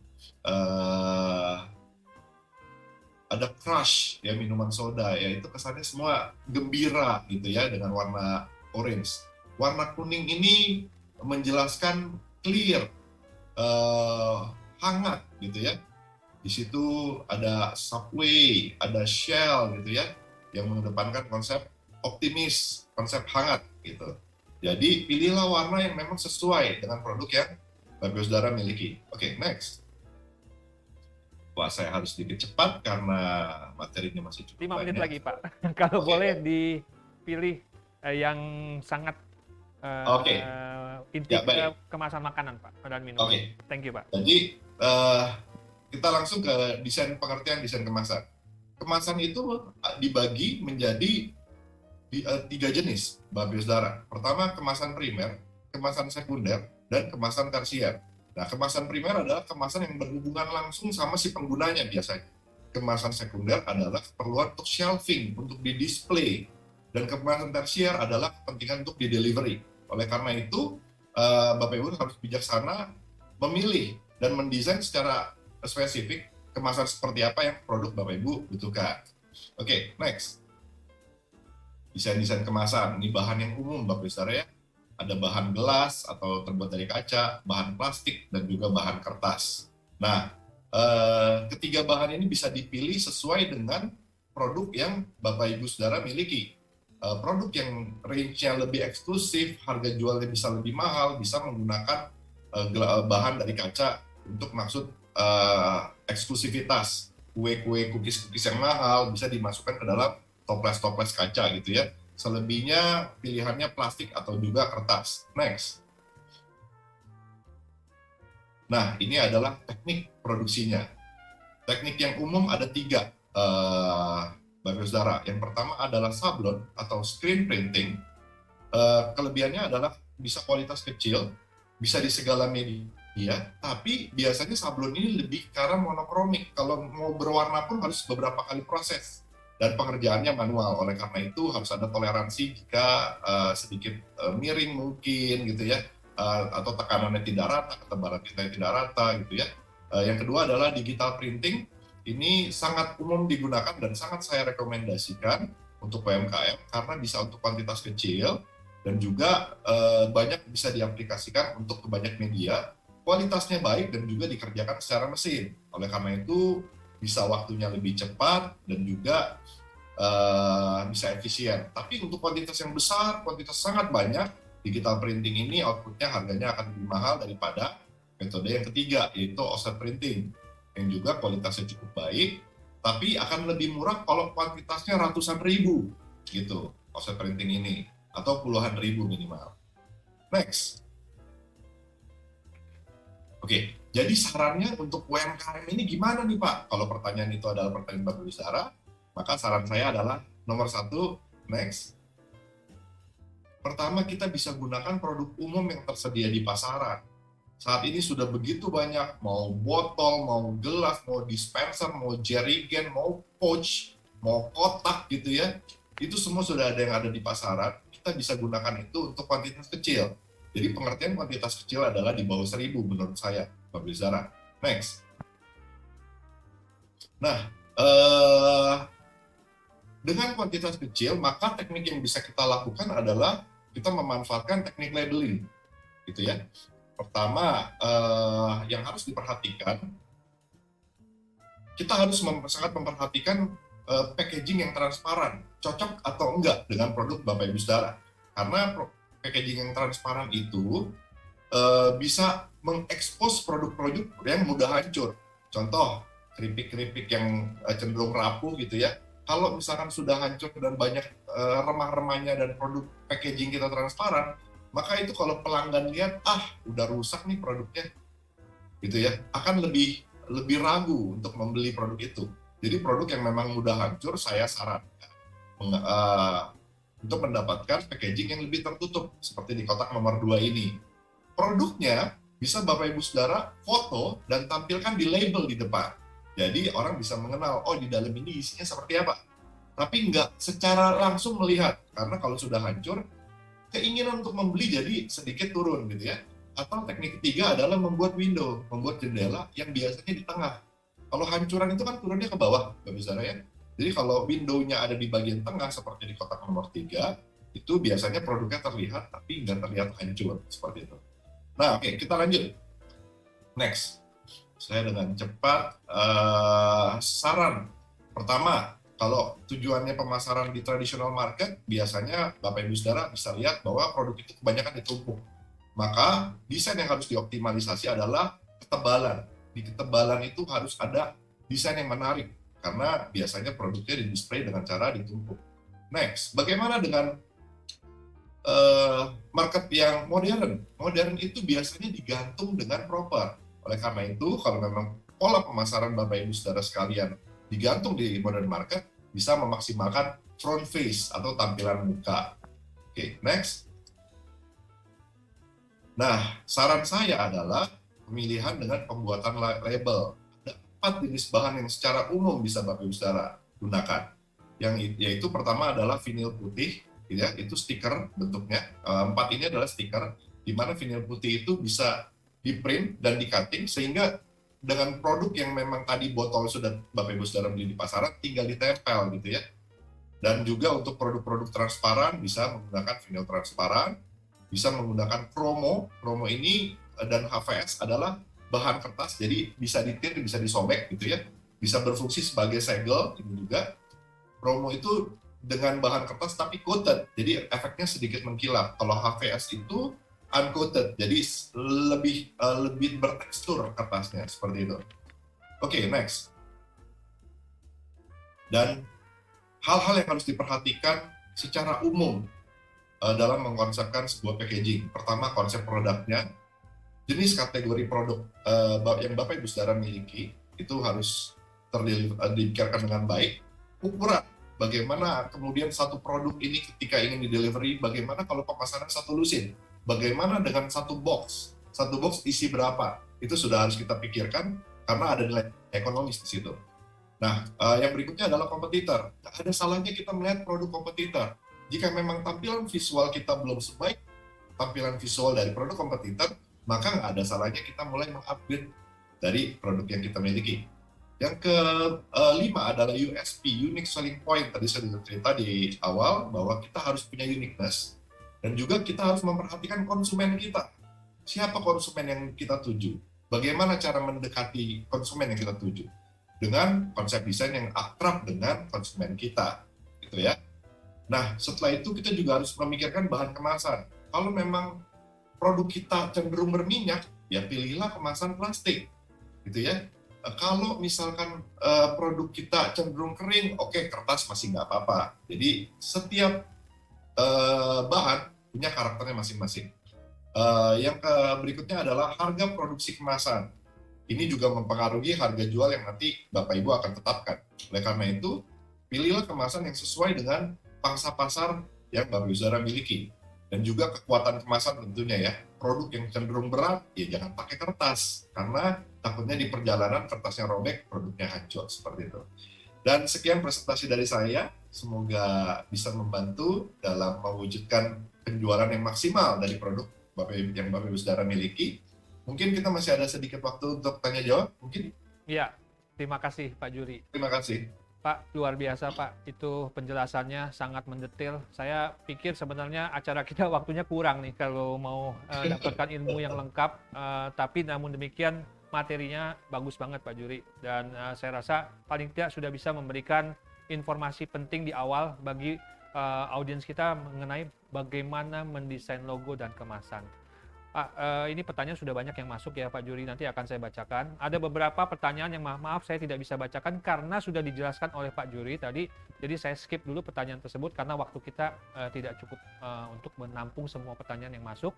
ada Crush ya, minuman soda ya, itu kesannya semua gembira gitu ya dengan warna orange. Warna kuning ini menjelaskan clear, hangat gitu ya. Di situ ada Subway, ada Shell gitu ya, yang mengedepankan konsep optimis, konsep hangat gitu. Jadi pilihlah warna yang memang sesuai dengan produk yang Bapak Saudara miliki. Oke, next. Wah, saya harus sedikit cepat karena materinya masih cukup 5 menit banyak. lagi, Pak. Kalau boleh dipilih yang sangat inti kemasan makanan, Pak, dan minuman. Thank you, Pak. Jadi kita langsung ke desain pengertian desain kemasan. Kemasan itu dibagi menjadi 3 jenis, Bapak Saudara. Pertama, kemasan primer, kemasan sekunder, dan kemasan tersier. Nah, kemasan primer adalah kemasan yang berhubungan langsung sama si penggunanya biasanya. Kemasan sekunder adalah keperluan untuk shelving, untuk di-display. Dan kemasan tersier adalah kepentingan untuk di-delivery. Oleh karena itu, Bapak Ibu harus bijaksana memilih dan mendesain secara spesifik kemasan seperti apa yang produk Bapak Ibu butuhkan. Oke, next. Desain-desain kemasan, ini bahan yang umum Bapak Ibu Saudara ya. Ada bahan gelas atau terbuat dari kaca, bahan plastik, dan juga bahan kertas. Nah, ketiga bahan ini bisa dipilih sesuai dengan produk yang Bapak Ibu Saudara miliki. Produk yang range-nya lebih eksklusif, harga jualnya bisa lebih mahal, bisa menggunakan bahan dari kaca untuk maksud eksklusivitas. Kue-kue, cookies-cookies yang mahal bisa dimasukkan ke dalam toples-toples kaca gitu ya. Selebihnya pilihannya plastik atau juga kertas. Next. Nah, ini adalah teknik produksinya. Teknik yang umum ada 3, Bapak Saudara. Yang pertama adalah sablon atau screen printing. Kelebihannya adalah bisa kualitas kecil, bisa di segala media, tapi biasanya sablon ini lebih ke arah monokromik. Kalau mau berwarna pun harus beberapa kali proses. Dan pengerjaannya manual, oleh karena itu harus ada toleransi jika sedikit miring mungkin gitu ya, atau tekanannya tidak rata, ketebalan tinta tidak rata gitu ya. Yang kedua adalah digital printing, ini sangat umum digunakan dan sangat saya rekomendasikan untuk UMKM karena bisa untuk kuantitas kecil dan juga banyak bisa diaplikasikan untuk banyak media, kualitasnya baik dan juga dikerjakan secara mesin. Oleh karena itu bisa waktunya lebih cepat dan juga bisa efisien. Tapi untuk kuantitas yang besar, kuantitas sangat banyak, digital printing ini outputnya harganya akan lebih mahal daripada metode yang ketiga, yaitu offset printing, yang juga kualitasnya cukup baik, tapi akan lebih murah kalau kuantitasnya ratusan ribu, gitu, offset printing ini, atau puluhan ribu minimal. Next. Oke, jadi sarannya untuk UMKM ini gimana nih Pak? Kalau pertanyaan itu adalah pertanyaan Bapak Bicara, maka saran saya adalah nomor 1, next. Pertama, kita bisa gunakan produk umum yang tersedia di pasaran. Saat ini sudah begitu banyak, mau botol, mau gelas, mau dispenser, mau jerrycan, mau pouch, mau kotak gitu ya. Itu semua sudah ada yang ada di pasaran. Kita bisa gunakan itu untuk kuantitas kecil. Jadi pengertian kuantitas kecil adalah di bawah 1000 menurut saya, Pak Bizara. Next. Nah, dengan kuantitas kecil, maka teknik yang bisa kita lakukan adalah kita memanfaatkan teknik labeling, gitu ya. Pertama, yang harus diperhatikan, kita harus sangat memperhatikan packaging yang transparan, cocok atau enggak dengan produk Bapak Ibu Saudara. Karena packaging yang transparan itu bisa mengekspos produk-produk yang mudah hancur. Contoh, keripik-keripik yang cenderung rapuh gitu ya. Kalau misalkan sudah hancur dan banyak remah-remahnya dan produk packaging kita transparan, maka itu kalau pelanggan lihat, udah rusak nih produknya, gitu ya, akan lebih ragu untuk membeli produk itu. Jadi produk yang memang mudah hancur, saya sarankan untuk mendapatkan packaging yang lebih tertutup, seperti di kotak nomor 2 ini. Produknya bisa Bapak Ibu Saudara foto dan tampilkan di label di depan. Jadi orang bisa mengenal, oh di dalam ini isinya seperti apa. Tapi nggak secara langsung melihat, karena kalau sudah hancur, keinginan untuk membeli jadi sedikit turun gitu ya. Atau teknik ketiga adalah membuat window, membuat jendela yang biasanya di tengah. Kalau hancuran itu kan turunnya ke bawah, Bapak Ibu Saudara ya. Jadi kalau window-nya ada di bagian tengah seperti di kotak nomor 3, itu biasanya produknya terlihat tapi nggak terlihat hancur seperti itu. Nah, oke, kita lanjut. Next. Saya dengan cepat saran. Pertama, kalau tujuannya pemasaran di traditional market, biasanya Bapak Ibu Saudara bisa lihat bahwa produk itu kebanyakan ditumpuk. Maka desain yang harus dioptimalisasi adalah ketebalan. Di ketebalan itu harus ada desain yang menarik, karena biasanya produknya di-display dengan cara ditumpuk. Next, bagaimana dengan market yang modern? Modern itu biasanya digantung dengan proper. Oleh karena itu, kalau memang pola pemasaran Bapak Ibu Saudara sekalian digantung di modern market, bisa memaksimalkan front face atau tampilan muka. Oke, next. Nah, saran saya adalah pemilihan dengan pembuatan label. Ada 4 jenis bahan yang secara umum bisa Bapak Ibu Saudara gunakan. Yaitu pertama adalah vinil putih, ya, itu stiker bentuknya. 4 ini adalah stiker, di mana vinil putih itu bisa di-print dan di-cutting, sehingga dengan produk yang memang tadi botol sudah Bapak Ibu Saudara beli di pasaran, tinggal ditempel gitu ya. Dan juga untuk produk-produk transparan bisa menggunakan vinil transparan, bisa menggunakan kromo. Kromo ini dan HVS adalah bahan kertas, jadi bisa ditir, bisa disobek gitu ya. Bisa berfungsi sebagai segel, ini juga. Kromo itu dengan bahan kertas tapi coated, jadi efeknya sedikit mengkilap. Kalau HVS itu uncoated, jadi lebih bertekstur kertasnya seperti itu. Oke, next. Dan hal-hal yang harus diperhatikan secara umum dalam mengkonsepkan sebuah packaging. Pertama, konsep produknya, jenis kategori produk yang Bapak Ibu Saudara miliki itu harus dipikirkan dengan baik. Ukuran, bagaimana kemudian satu produk ini ketika ingin di-delivery, bagaimana kalau pemasaran satu lusin, bagaimana dengan satu box isi berapa, itu sudah harus kita pikirkan karena ada nilai ekonomis di situ. Nah, yang berikutnya adalah kompetitor. Ada salahnya kita melihat produk kompetitor. Jika memang tampilan visual kita belum sebaik tampilan visual dari produk kompetitor, maka nggak ada salahnya kita mulai mengupgrade dari produk yang kita miliki. Yang kelima adalah USP, Unique Selling Point. Tadi saya sudah cerita di awal bahwa kita harus punya uniqueness. Dan juga kita harus memperhatikan konsumen kita. Siapa konsumen yang kita tuju? Bagaimana cara mendekati konsumen yang kita tuju? Dengan konsep desain yang akrab dengan konsumen kita. Gitu ya. Nah, setelah itu kita juga harus memikirkan bahan kemasan. Kalau memang produk kita cenderung berminyak, ya pilihlah kemasan plastik. Gitu ya. Kalau misalkan produk kita cenderung kering, oke, kertas masih nggak apa-apa. Jadi setiap bahan punya karakternya masing-masing. Berikutnya adalah harga produksi kemasan. Ini juga mempengaruhi harga jual yang nanti Bapak Ibu akan tetapkan. Oleh karena itu, pilihlah kemasan yang sesuai dengan pangsa pasar yang Bapak Ibu saudara miliki. Dan juga kekuatan kemasan tentunya ya. Produk yang cenderung berat, ya jangan pakai kertas. Karena takutnya di perjalanan kertasnya robek, produknya hancur. Seperti itu. Dan sekian presentasi dari saya. Semoga bisa membantu dalam mewujudkan penjualan yang maksimal dari produk yang Bapak Ibu saudara miliki. Mungkin kita masih ada sedikit waktu untuk tanya jawab, mungkin? Iya, terima kasih Pak Juri. Terima kasih. Pak, luar biasa Pak, itu penjelasannya sangat mendetail. Saya pikir sebenarnya acara kita waktunya kurang nih kalau mau dapatkan ilmu yang lengkap, tapi namun demikian materinya bagus banget Pak Juri. Dan saya rasa paling tidak sudah bisa memberikan informasi penting di awal bagi audiens kita mengenai bagaimana mendesain logo dan kemasan. Pak, ini pertanyaan sudah banyak yang masuk ya Pak Juri, nanti akan saya bacakan. Ada beberapa pertanyaan yang maaf saya tidak bisa bacakan karena sudah dijelaskan oleh Pak Juri tadi, jadi saya skip dulu pertanyaan tersebut karena waktu kita tidak cukup untuk menampung semua pertanyaan yang masuk.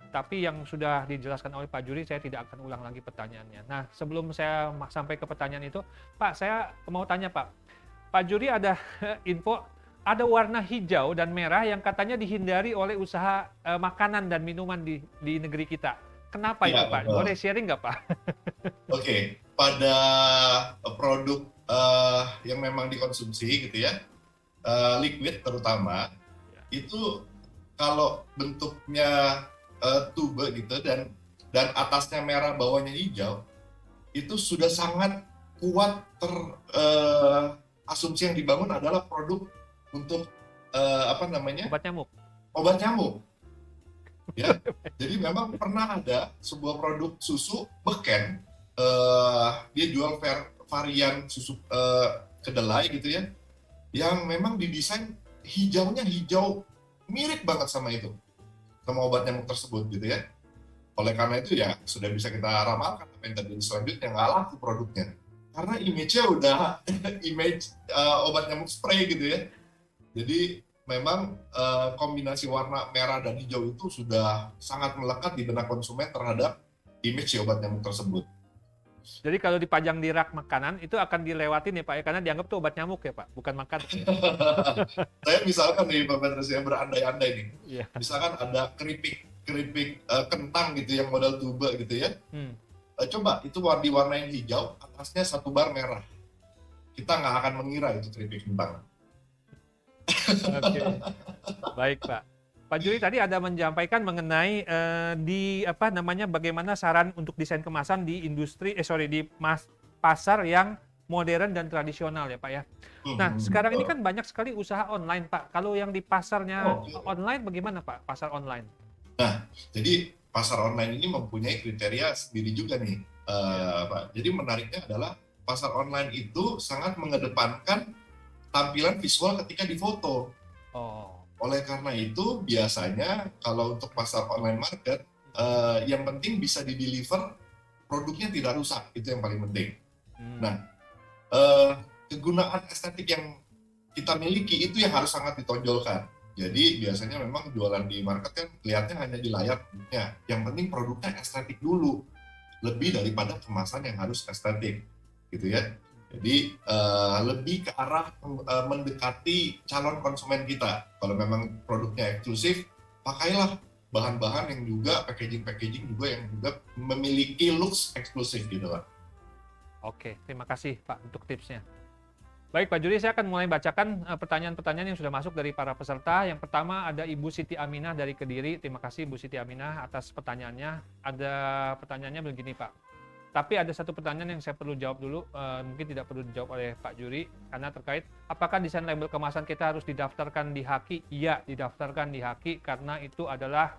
Tapi yang sudah dijelaskan oleh Pak Juri, saya tidak akan ulang lagi pertanyaannya. Nah, sebelum saya sampai ke pertanyaan itu, Pak, saya mau tanya Pak. Pak Juri ada info, ada warna hijau dan merah yang katanya dihindari oleh usaha makanan dan minuman di negeri kita. Kenapa itu Pak? Boleh sharing nggak Pak? Oke, pada produk yang memang dikonsumsi gitu ya, liquid terutama, itu kalau bentuknya tube gitu dan atasnya merah bawahnya hijau, itu sudah sangat kuat asumsi yang dibangun adalah produk untuk Obat nyamuk. Obat nyamuk. Ya, jadi memang pernah ada sebuah produk susu beken, dia jual varian susu kedelai gitu ya, yang memang didesain hijaunya hijau mirip banget sama obat nyamuk tersebut gitu ya. Oleh karena itu ya sudah bisa kita ramalkan apa yang terjadi selanjutnya, nggak laku produknya karena image-nya udah image obat nyamuk spray gitu ya. Jadi memang kombinasi warna merah dan hijau itu sudah sangat melekat di benak konsumen terhadap image obat nyamuk tersebut. Jadi kalau dipajang di rak makanan itu akan dilewatin ya Pak ya, karena dianggap tuh obat nyamuk ya Pak, bukan makanan. Saya misalkan nih Pak Petrus yang berandai-andai nih, yeah. Misalkan ada keripik kentang gitu yang model tube gitu ya. Coba itu diwarnain hijau, atasnya satu bar merah. Kita nggak akan mengira itu keripik kentang. Oke, baik Pak. Pak Juri tadi ada menyampaikan mengenai bagaimana saran untuk desain kemasan di pasar yang modern dan tradisional ya Pak ya. Nah sekarang ini kan banyak sekali usaha online Pak. Kalau yang di pasarnya online bagaimana Pak? Pasar online? Nah jadi pasar online ini mempunyai kriteria sendiri juga nih Pak. Jadi menariknya adalah pasar online itu sangat mengedepankan tampilan visual ketika difoto. Oleh karena itu biasanya kalau untuk pasar online market yang penting bisa di-deliver produknya tidak rusak, itu yang paling penting. Nah, kegunaan estetik yang kita miliki itu yang harus sangat ditonjolkan. Jadi biasanya memang jualan di market kan kelihatannya hanya di layar produknya. Yang penting produknya estetik dulu, lebih daripada kemasan yang harus estetik, gitu ya. Jadi lebih ke arah mendekati calon konsumen kita. Kalau memang produknya eksklusif, pakailah bahan-bahan yang juga packaging juga yang juga memiliki looks eksklusif gitu Pak. Oke, terima kasih Pak untuk tipsnya. Baik Pak Juri, saya akan mulai bacakan pertanyaan-pertanyaan yang sudah masuk dari para peserta. Yang pertama ada Ibu Siti Aminah dari Kediri. Terima kasih Ibu Siti Aminah atas pertanyaannya. Ada pertanyaannya begini Pak. Tapi ada satu pertanyaan yang saya perlu jawab dulu, mungkin tidak perlu dijawab oleh Pak Juri, karena terkait apakah desain label kemasan kita harus didaftarkan di HAKI? Iya, didaftarkan di HAKI karena itu adalah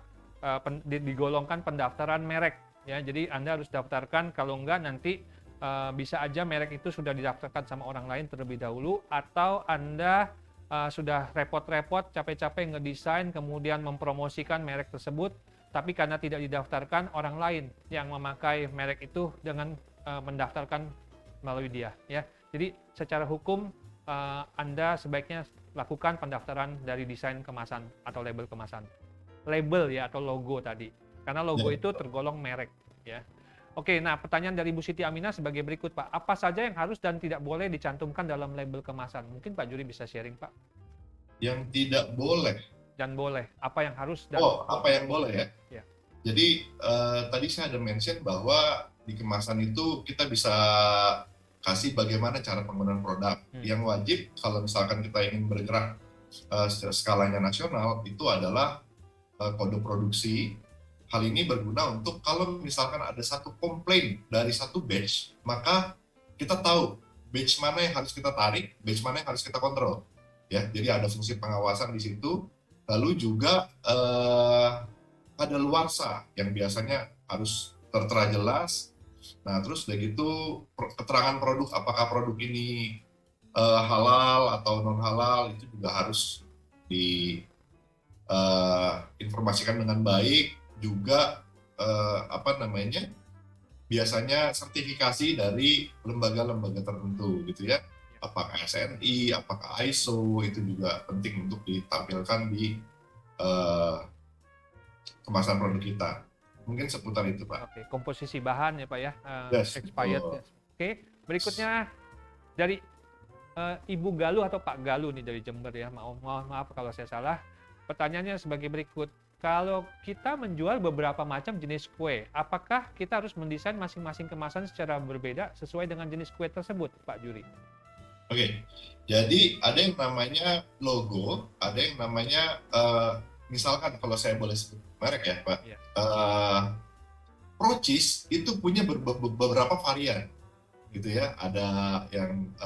digolongkan pendaftaran merek. Ya, jadi Anda harus daftarkan, kalau enggak nanti bisa aja merek itu sudah didaftarkan sama orang lain terlebih dahulu, atau Anda sudah repot-repot, capek-capek ngedesain, kemudian mempromosikan merek tersebut, tapi karena tidak didaftarkan, orang lain yang memakai merek itu dengan mendaftarkan melalui dia. Ya. Jadi secara hukum Anda sebaiknya lakukan pendaftaran dari desain kemasan atau label kemasan. Label ya atau logo tadi. karena logo Ya. itu tergolong merek ya. Oke, nah pertanyaan dari Bu Siti Aminah sebagai berikut Pak. Apa saja yang harus dan tidak boleh dicantumkan dalam label kemasan? Mungkin Pak Juri bisa sharing Pak. Yang tidak boleh. Dan boleh. Apa yang harus dan Apa yang boleh ya? Ya. Jadi tadi saya ada mention bahwa di kemasan itu kita bisa kasih bagaimana cara penggunaan produk. Yang wajib kalau misalkan kita ingin bergerak skalanya nasional itu adalah kode produksi. Hal ini berguna untuk kalau misalkan ada satu komplain dari satu batch, maka kita tahu batch mana yang harus kita tarik, batch mana yang harus kita kontrol. Ya, jadi ada fungsi pengawasan di situ. Lalu juga kadaluarsa yang biasanya harus tertera jelas. Nah, terus udah gitu keterangan produk, apakah produk ini halal atau non halal itu juga harus diinformasikan dengan baik. Juga biasanya sertifikasi dari lembaga-lembaga tertentu gitu ya, apakah SNI, apakah ISO, itu juga penting untuk ditampilkan di kemasan produk kita. Mungkin seputar itu Pak. Oke, komposisi bahan ya Pak ya, Yes, expired. Oke, berikutnya dari Ibu Galuh atau Pak Galuh nih dari Jember ya, mohon maaf kalau saya salah. Pertanyaannya sebagai berikut. Kalau kita menjual beberapa macam jenis kue, apakah kita harus mendesain masing-masing kemasan secara berbeda sesuai dengan jenis kue tersebut, Pak Juri? Oke, jadi ada yang namanya logo, ada yang namanya, misalkan kalau saya boleh sebut merek ya Pak, Ya. Procis itu punya beberapa varian, gitu ya. Ada yang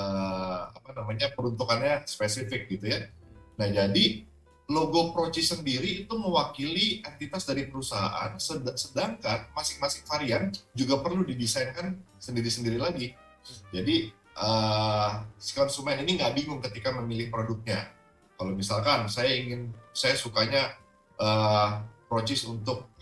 peruntukannya spesifik gitu ya. Nah jadi logo Procis sendiri itu mewakili entitas dari perusahaan, sedangkan masing-masing varian juga perlu didesainkan sendiri-sendiri lagi. Jadi si konsumen ini nggak bingung ketika memilih produknya. Kalau misalkan saya sukanya Procis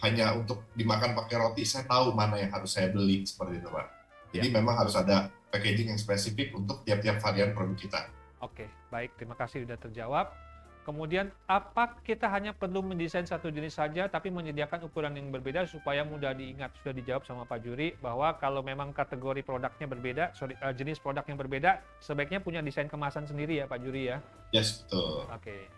hanya untuk dimakan pakai roti, saya tahu mana yang harus saya beli, seperti itu Pak. Jadi memang harus ada packaging yang spesifik untuk tiap-tiap varian produk kita. Oke, baik, terima kasih sudah terjawab. Kemudian, apa kita hanya perlu mendesain satu jenis saja, tapi menyediakan ukuran yang berbeda supaya mudah diingat? Sudah dijawab sama Pak Juri, bahwa kalau memang kategori produknya berbeda, jenis produk yang berbeda, sebaiknya punya desain kemasan sendiri ya Pak Juri ya? Yes, betul. Oke.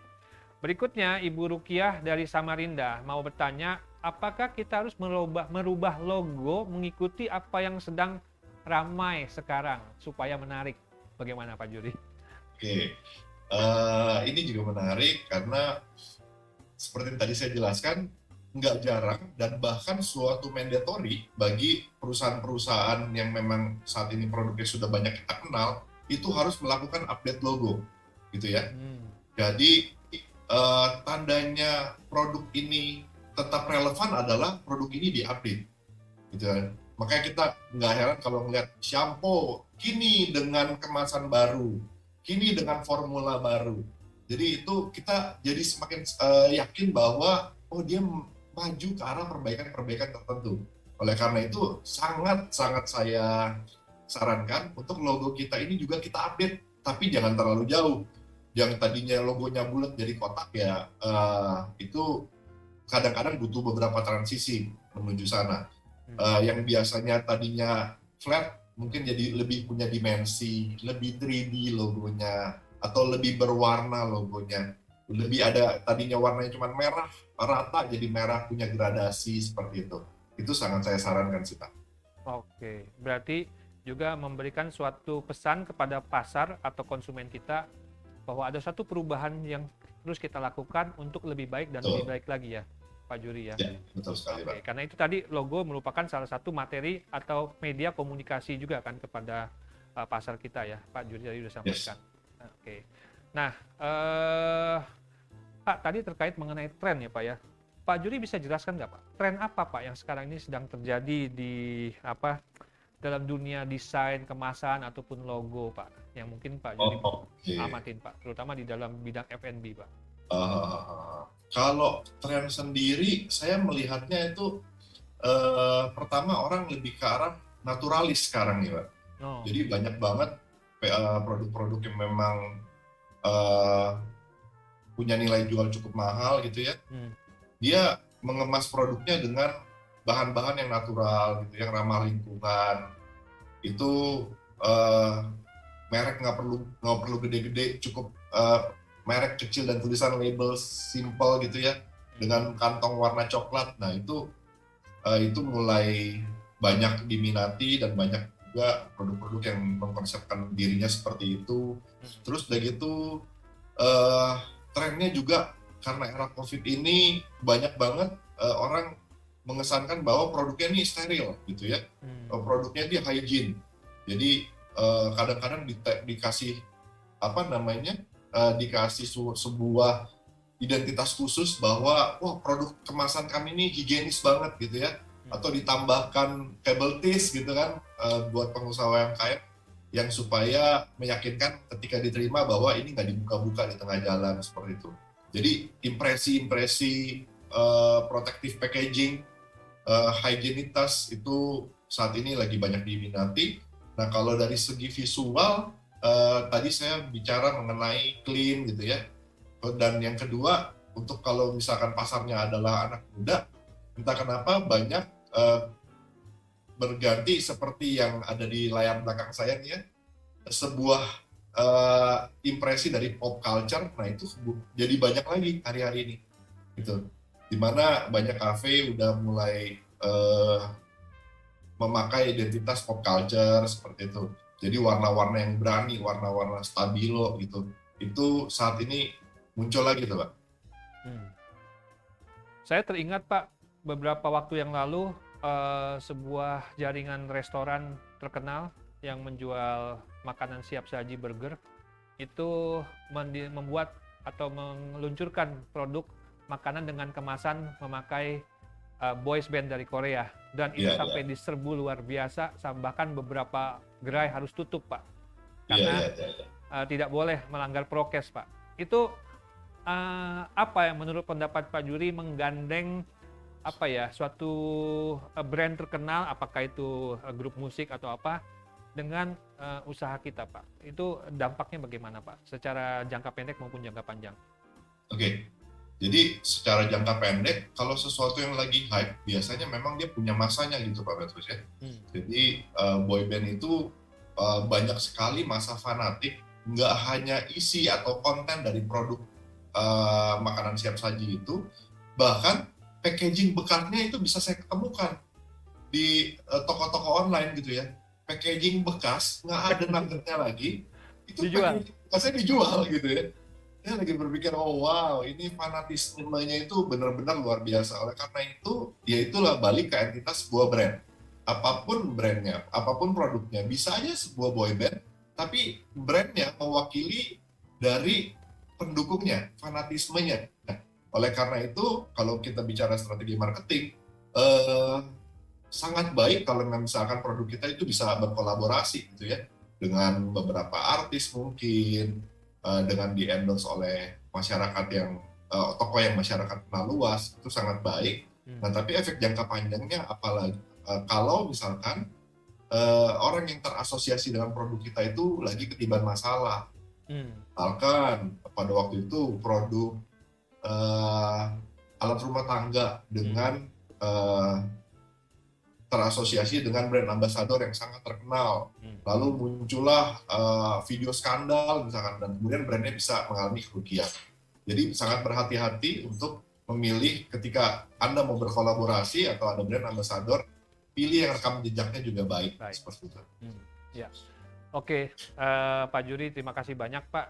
Berikutnya, Ibu Rukiah dari Samarinda mau bertanya, apakah kita harus merubah logo mengikuti apa yang sedang ramai sekarang, supaya menarik? Bagaimana Pak Juri? Oke. Ini juga menarik karena seperti yang tadi saya jelaskan, nggak jarang dan bahkan suatu mandatory bagi perusahaan-perusahaan yang memang saat ini produknya sudah banyak kita kenal, itu harus melakukan update logo, gitu ya. Jadi tandanya produk ini tetap relevan adalah produk ini diupdate, gitu ya. Makanya kita nggak heran kalau melihat shampoo kini dengan kemasan baru, kini dengan formula baru. Jadi itu kita jadi semakin yakin bahwa dia maju ke arah perbaikan-perbaikan tertentu. Oleh karena itu sangat saya sarankan untuk logo kita ini juga kita update, tapi jangan terlalu jauh. Yang tadinya logonya bulat jadi kotak ya, itu kadang-kadang butuh beberapa transisi menuju sana. Yang biasanya tadinya flat mungkin jadi lebih punya dimensi, lebih 3D logonya, atau lebih berwarna logonya. Lebih ada tadinya warnanya cuma merah, rata jadi merah, punya gradasi seperti itu. Itu sangat saya sarankan sih Pak. Oke, berarti juga memberikan suatu pesan kepada pasar atau konsumen kita bahwa ada satu perubahan yang terus kita lakukan untuk lebih baik dan lebih baik lagi ya Pak Juri ya. Ya, betul sekali Pak. Karena itu tadi logo merupakan salah satu materi atau media komunikasi juga kan kepada pasar kita ya, Pak Juri tadi sudah sampaikan. Yes. Oke. Nah, Pak tadi terkait mengenai tren ya Pak ya. Pak Juri bisa jelaskan nggak Pak, tren apa Pak yang sekarang ini sedang terjadi di dalam dunia desain kemasan ataupun logo Pak, yang mungkin Pak Juri amatin Pak, terutama di dalam bidang F&B Pak. Kalau tren sendiri, saya melihatnya itu pertama orang lebih ke arah naturalis sekarang nih Pak. Jadi banyak banget produk-produk yang memang punya nilai jual cukup mahal gitu ya. Dia mengemas produknya dengan bahan-bahan yang natural gitu, yang ramah lingkungan. Itu eh, merek nggak perlu gede-gede, cukup merek kecil dan tulisan label simple gitu ya, dengan kantong warna coklat. Nah itu mulai banyak diminati dan banyak juga produk-produk yang mengkonsepkan dirinya seperti itu. Terus udah gitu eh, trennya juga karena era COVID ini banyak banget orang mengesankan bahwa produknya ini steril gitu ya. Produknya dia hygiene. Jadi kadang-kadang dikasih apa namanya dikasih sebuah identitas khusus bahwa wah produk kemasan kami ini higienis banget gitu ya, atau ditambahkan cable tees gitu kan buat pengusaha UMKM yang supaya meyakinkan ketika diterima bahwa ini nggak dibuka-buka di tengah jalan seperti itu. Jadi impresi-impresi protective packaging, higienitas itu saat ini lagi banyak diminati. Nah kalau dari segi visual tadi saya bicara mengenai clean gitu ya. Dan yang kedua, untuk kalau misalkan pasarnya adalah anak muda, entah kenapa banyak berganti seperti yang ada di layar belakang saya nih ya, sebuah impresi dari pop culture. Nah itu jadi banyak lagi hari-hari ini, gitu. Dimana banyak kafe udah mulai memakai identitas pop culture seperti itu. Jadi warna-warna yang berani, warna-warna stabilo gitu. Itu saat ini muncul lagi tuh, Pak. Saya teringat Pak, beberapa waktu yang lalu sebuah jaringan restoran terkenal yang menjual makanan siap saji burger itu membuat atau meluncurkan produk makanan dengan kemasan memakai boys band dari Korea, dan itu sampai diserbu luar biasa, bahkan beberapa gerai harus tutup Pak karena tidak boleh melanggar prokes Pak. Itu apa yang menurut pendapat Pak Juri menggandeng apa ya suatu brand terkenal, apakah itu grup musik atau apa, dengan usaha kita Pak? Itu dampaknya bagaimana Pak? Secara jangka pendek maupun jangka panjang. Oke, jadi secara jangka pendek kalau sesuatu yang lagi hype biasanya memang dia punya masanya gitu Pak Petrus ya. Jadi boyband itu banyak sekali masa fanatik, nggak hanya isi atau konten dari produk makanan siap saji itu, bahkan packaging bekasnya itu bisa saya ketemukan di toko-toko online gitu ya. Packaging bekas nggak ada nuggetnya lagi, itu packaging bekasnya dijual gitu ya. Saya lagi berpikir, oh wow, ini fanatismenya itu benar-benar luar biasa. Oleh karena itu, ya itulah balik ke entitas sebuah brand. Apapun brandnya, apapun produknya, bisa aja sebuah boyband, tapi brandnya mewakili dari pendukungnya, fanatismenya. Nah, oleh karena itu, kalau kita bicara strategi marketing, sangat baik kalau misalkan produk kita itu bisa berkolaborasi gitu ya, dengan beberapa artis mungkin, dengan di-endorse oleh masyarakat yang, tokoh yang masyarakat kenal luas, itu sangat baik. Nah, tapi efek jangka panjangnya apalagi kalau misalkan orang yang terasosiasi dengan produk kita itu lagi ketiban masalah. Misalkan pada waktu itu produk alat rumah tangga dengan terasosiasi dengan brand ambassador yang sangat terkenal, lalu muncullah video skandal misalkan, dan kemudian brandnya bisa mengalami kerugian. Jadi sangat berhati-hati untuk memilih ketika Anda mau berkolaborasi atau ada brand ambassador, pilih yang rekam jejaknya juga baik. Seperti itu. Ya. Oke, Pak Juri, terima kasih banyak Pak.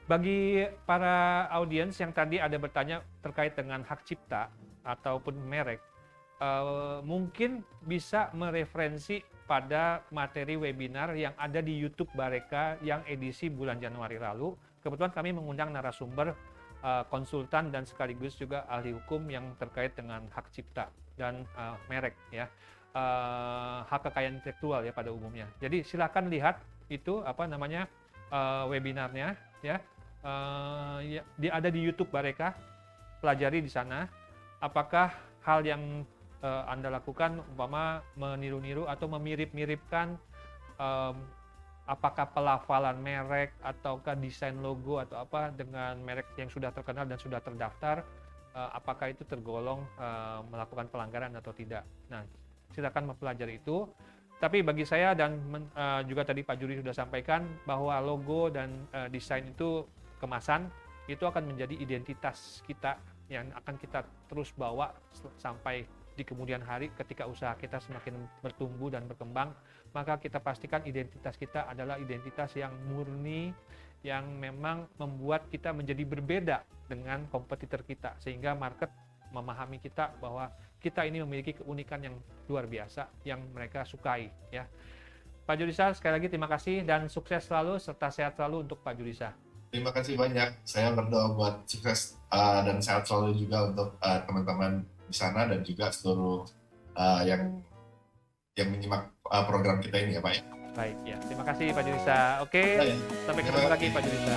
Bagi para audiens yang tadi ada bertanya terkait dengan hak cipta ataupun merek, mungkin bisa mereferensi pada materi webinar yang ada di YouTube Bareka yang edisi bulan Januari lalu. Kebetulan kami mengundang narasumber, konsultan dan sekaligus juga ahli hukum yang terkait dengan hak cipta dan merek ya. Hak kekayaan intelektual ya pada umumnya. Jadi silakan lihat itu webinarnya ya. Ada di YouTube Bareka, pelajari di sana apakah hal yang Anda lakukan umpama meniru-niru atau memirip-miripkan apakah pelafalan merek ataukah desain logo atau apa dengan merek yang sudah terkenal dan sudah terdaftar. apakah itu tergolong melakukan pelanggaran atau tidak. Nah, silakan mempelajari itu. Tapi bagi saya dan juga tadi Pak Juri sudah sampaikan bahwa logo dan desain itu kemasan itu akan menjadi identitas kita yang akan kita terus bawa sampai di kemudian hari ketika usaha kita semakin bertumbuh dan berkembang, maka kita pastikan identitas kita adalah identitas yang murni, yang memang membuat kita menjadi berbeda dengan kompetitor kita, sehingga market memahami kita bahwa kita ini memiliki keunikan yang luar biasa yang mereka sukai ya. Pak Jurisa, sekali lagi terima kasih dan sukses selalu serta sehat selalu untuk Pak Jurisa. Terima kasih banyak. Saya berdoa buat sukses dan sehat selalu juga untuk teman-teman di sana dan juga seluruh yang menyimak program kita ini ya Pak. Baik ya, terima kasih Pak Jurisa. Oke, Baik. sampai ketemu lagi Pak Jurisa.